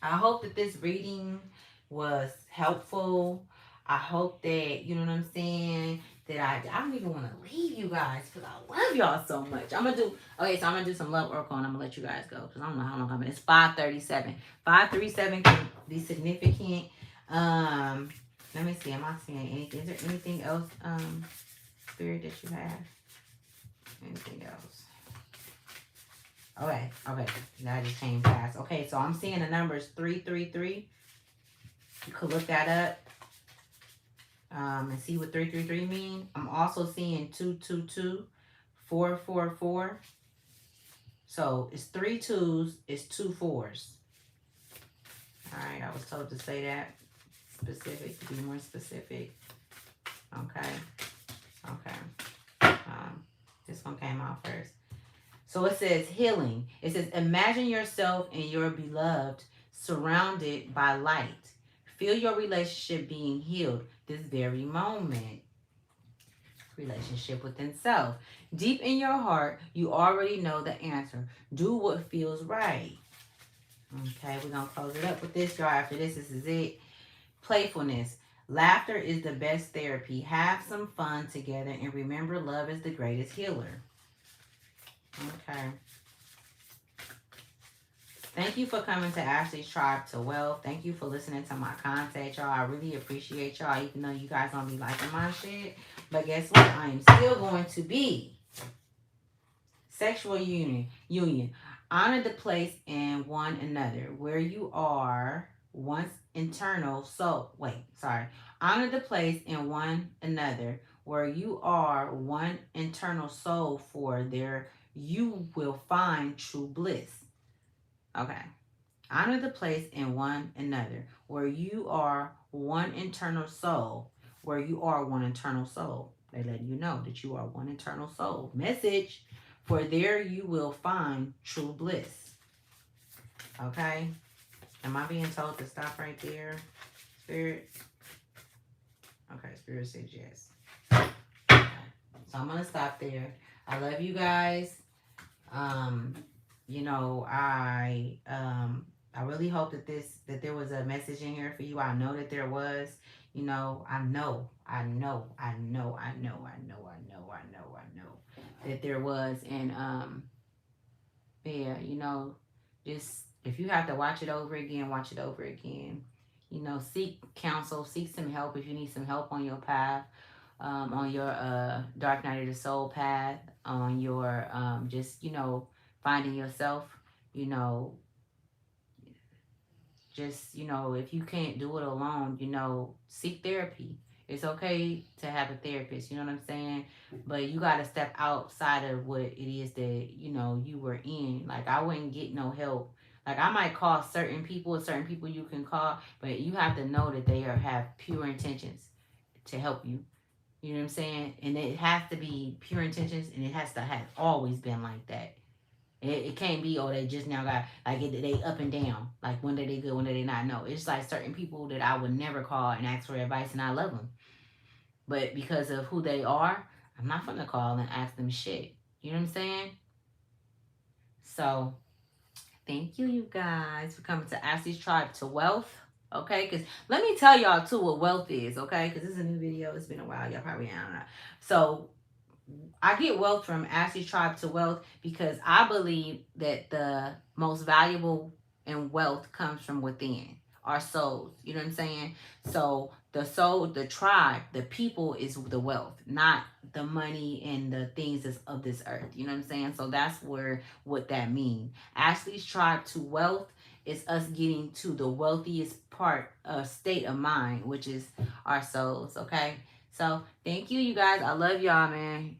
I hope that this reading was helpful. I hope that, you know what I'm saying, that I don't even want to leave you guys because I love y'all so much. I'm going to do some love oracle and I'm going to let you guys go because I don't know how long I'm in. It's 5:37. 5:37 can be significant. Let me see. Am I seeing anything? Is there anything else, Spirit, that you have? Anything else? Okay. That just came fast. Okay, so I'm seeing the numbers 333. You could look that up and see what 333 mean. I'm also seeing 222, 444. So it's 3 2s, it's 2 4s. All right, I was told to say that specific, to be more specific. Okay. This one came out first. So it says healing. It says, imagine yourself and your beloved surrounded by light. Feel your relationship being healed this very moment. Relationship within self. Deep in your heart, you already know the answer. Do what feels right. Okay, we're going to close it up with this, y'all. After this is it. Playfulness. Laughter is the best therapy. Have some fun together and remember love is the greatest healer. Okay. Thank you for coming to Ashley's Tribe to Wealth. Thank you for listening to my content, y'all. I really appreciate y'all, even though you guys don't be liking my shit. But guess what? I am still going to be sexual union. Honor the place in one another where you are once internal soul. Honor the place in one another where you are one internal soul, for there you will find true bliss. Okay. Honor the place in one another where you are one internal soul, where you are one internal soul. They let you know that you are one internal soul. Message, for there you will find true bliss. Okay. Am I being told to stop right there, Spirit? Okay, Spirit says yes. Okay. So I'm going to stop there. I love you guys. I really hope that there was a message in here for you. I know that there was. I know that there was. And yeah, just if you have to watch it over again, watch it over again. Seek counsel, seek some help if you need some help on your path, on your dark night of the soul path, on your finding yourself. If you can't do it alone, seek therapy. It's okay to have a therapist, you know what I'm saying? But you got to step outside of what it is that, you were in. Like, I wouldn't get no help. Like, I might call certain people you can call, but you have to know that they have pure intentions to help you. You know what I'm saying? And it has to be pure intentions, and it has to have always been like that. It can't be, they just now got, like, they up and down. Like, one day they good, one day they not. No, it's like certain people that I would never call and ask for advice, and I love them. But because of who they are, I'm not going to call and ask them shit. You know what I'm saying? So, thank you guys, for coming to Ashley's Tribe to Wealth. Okay? Because let me tell y'all, too, what wealth is. Okay? Because this is a new video. It's been a while. Y'all probably, I don't know. So, I get wealth from Ashley's Tribe to Wealth because I believe that the most valuable and wealth comes from within our souls. You know what I'm saying? So the soul, the tribe, the people is the wealth, not the money and the things that's of this earth. You know what I'm saying? So that's where what that means. Ashley's Tribe to Wealth is us getting to the wealthiest part of state of mind, which is our souls. Okay. So thank you, you guys. I love y'all, man.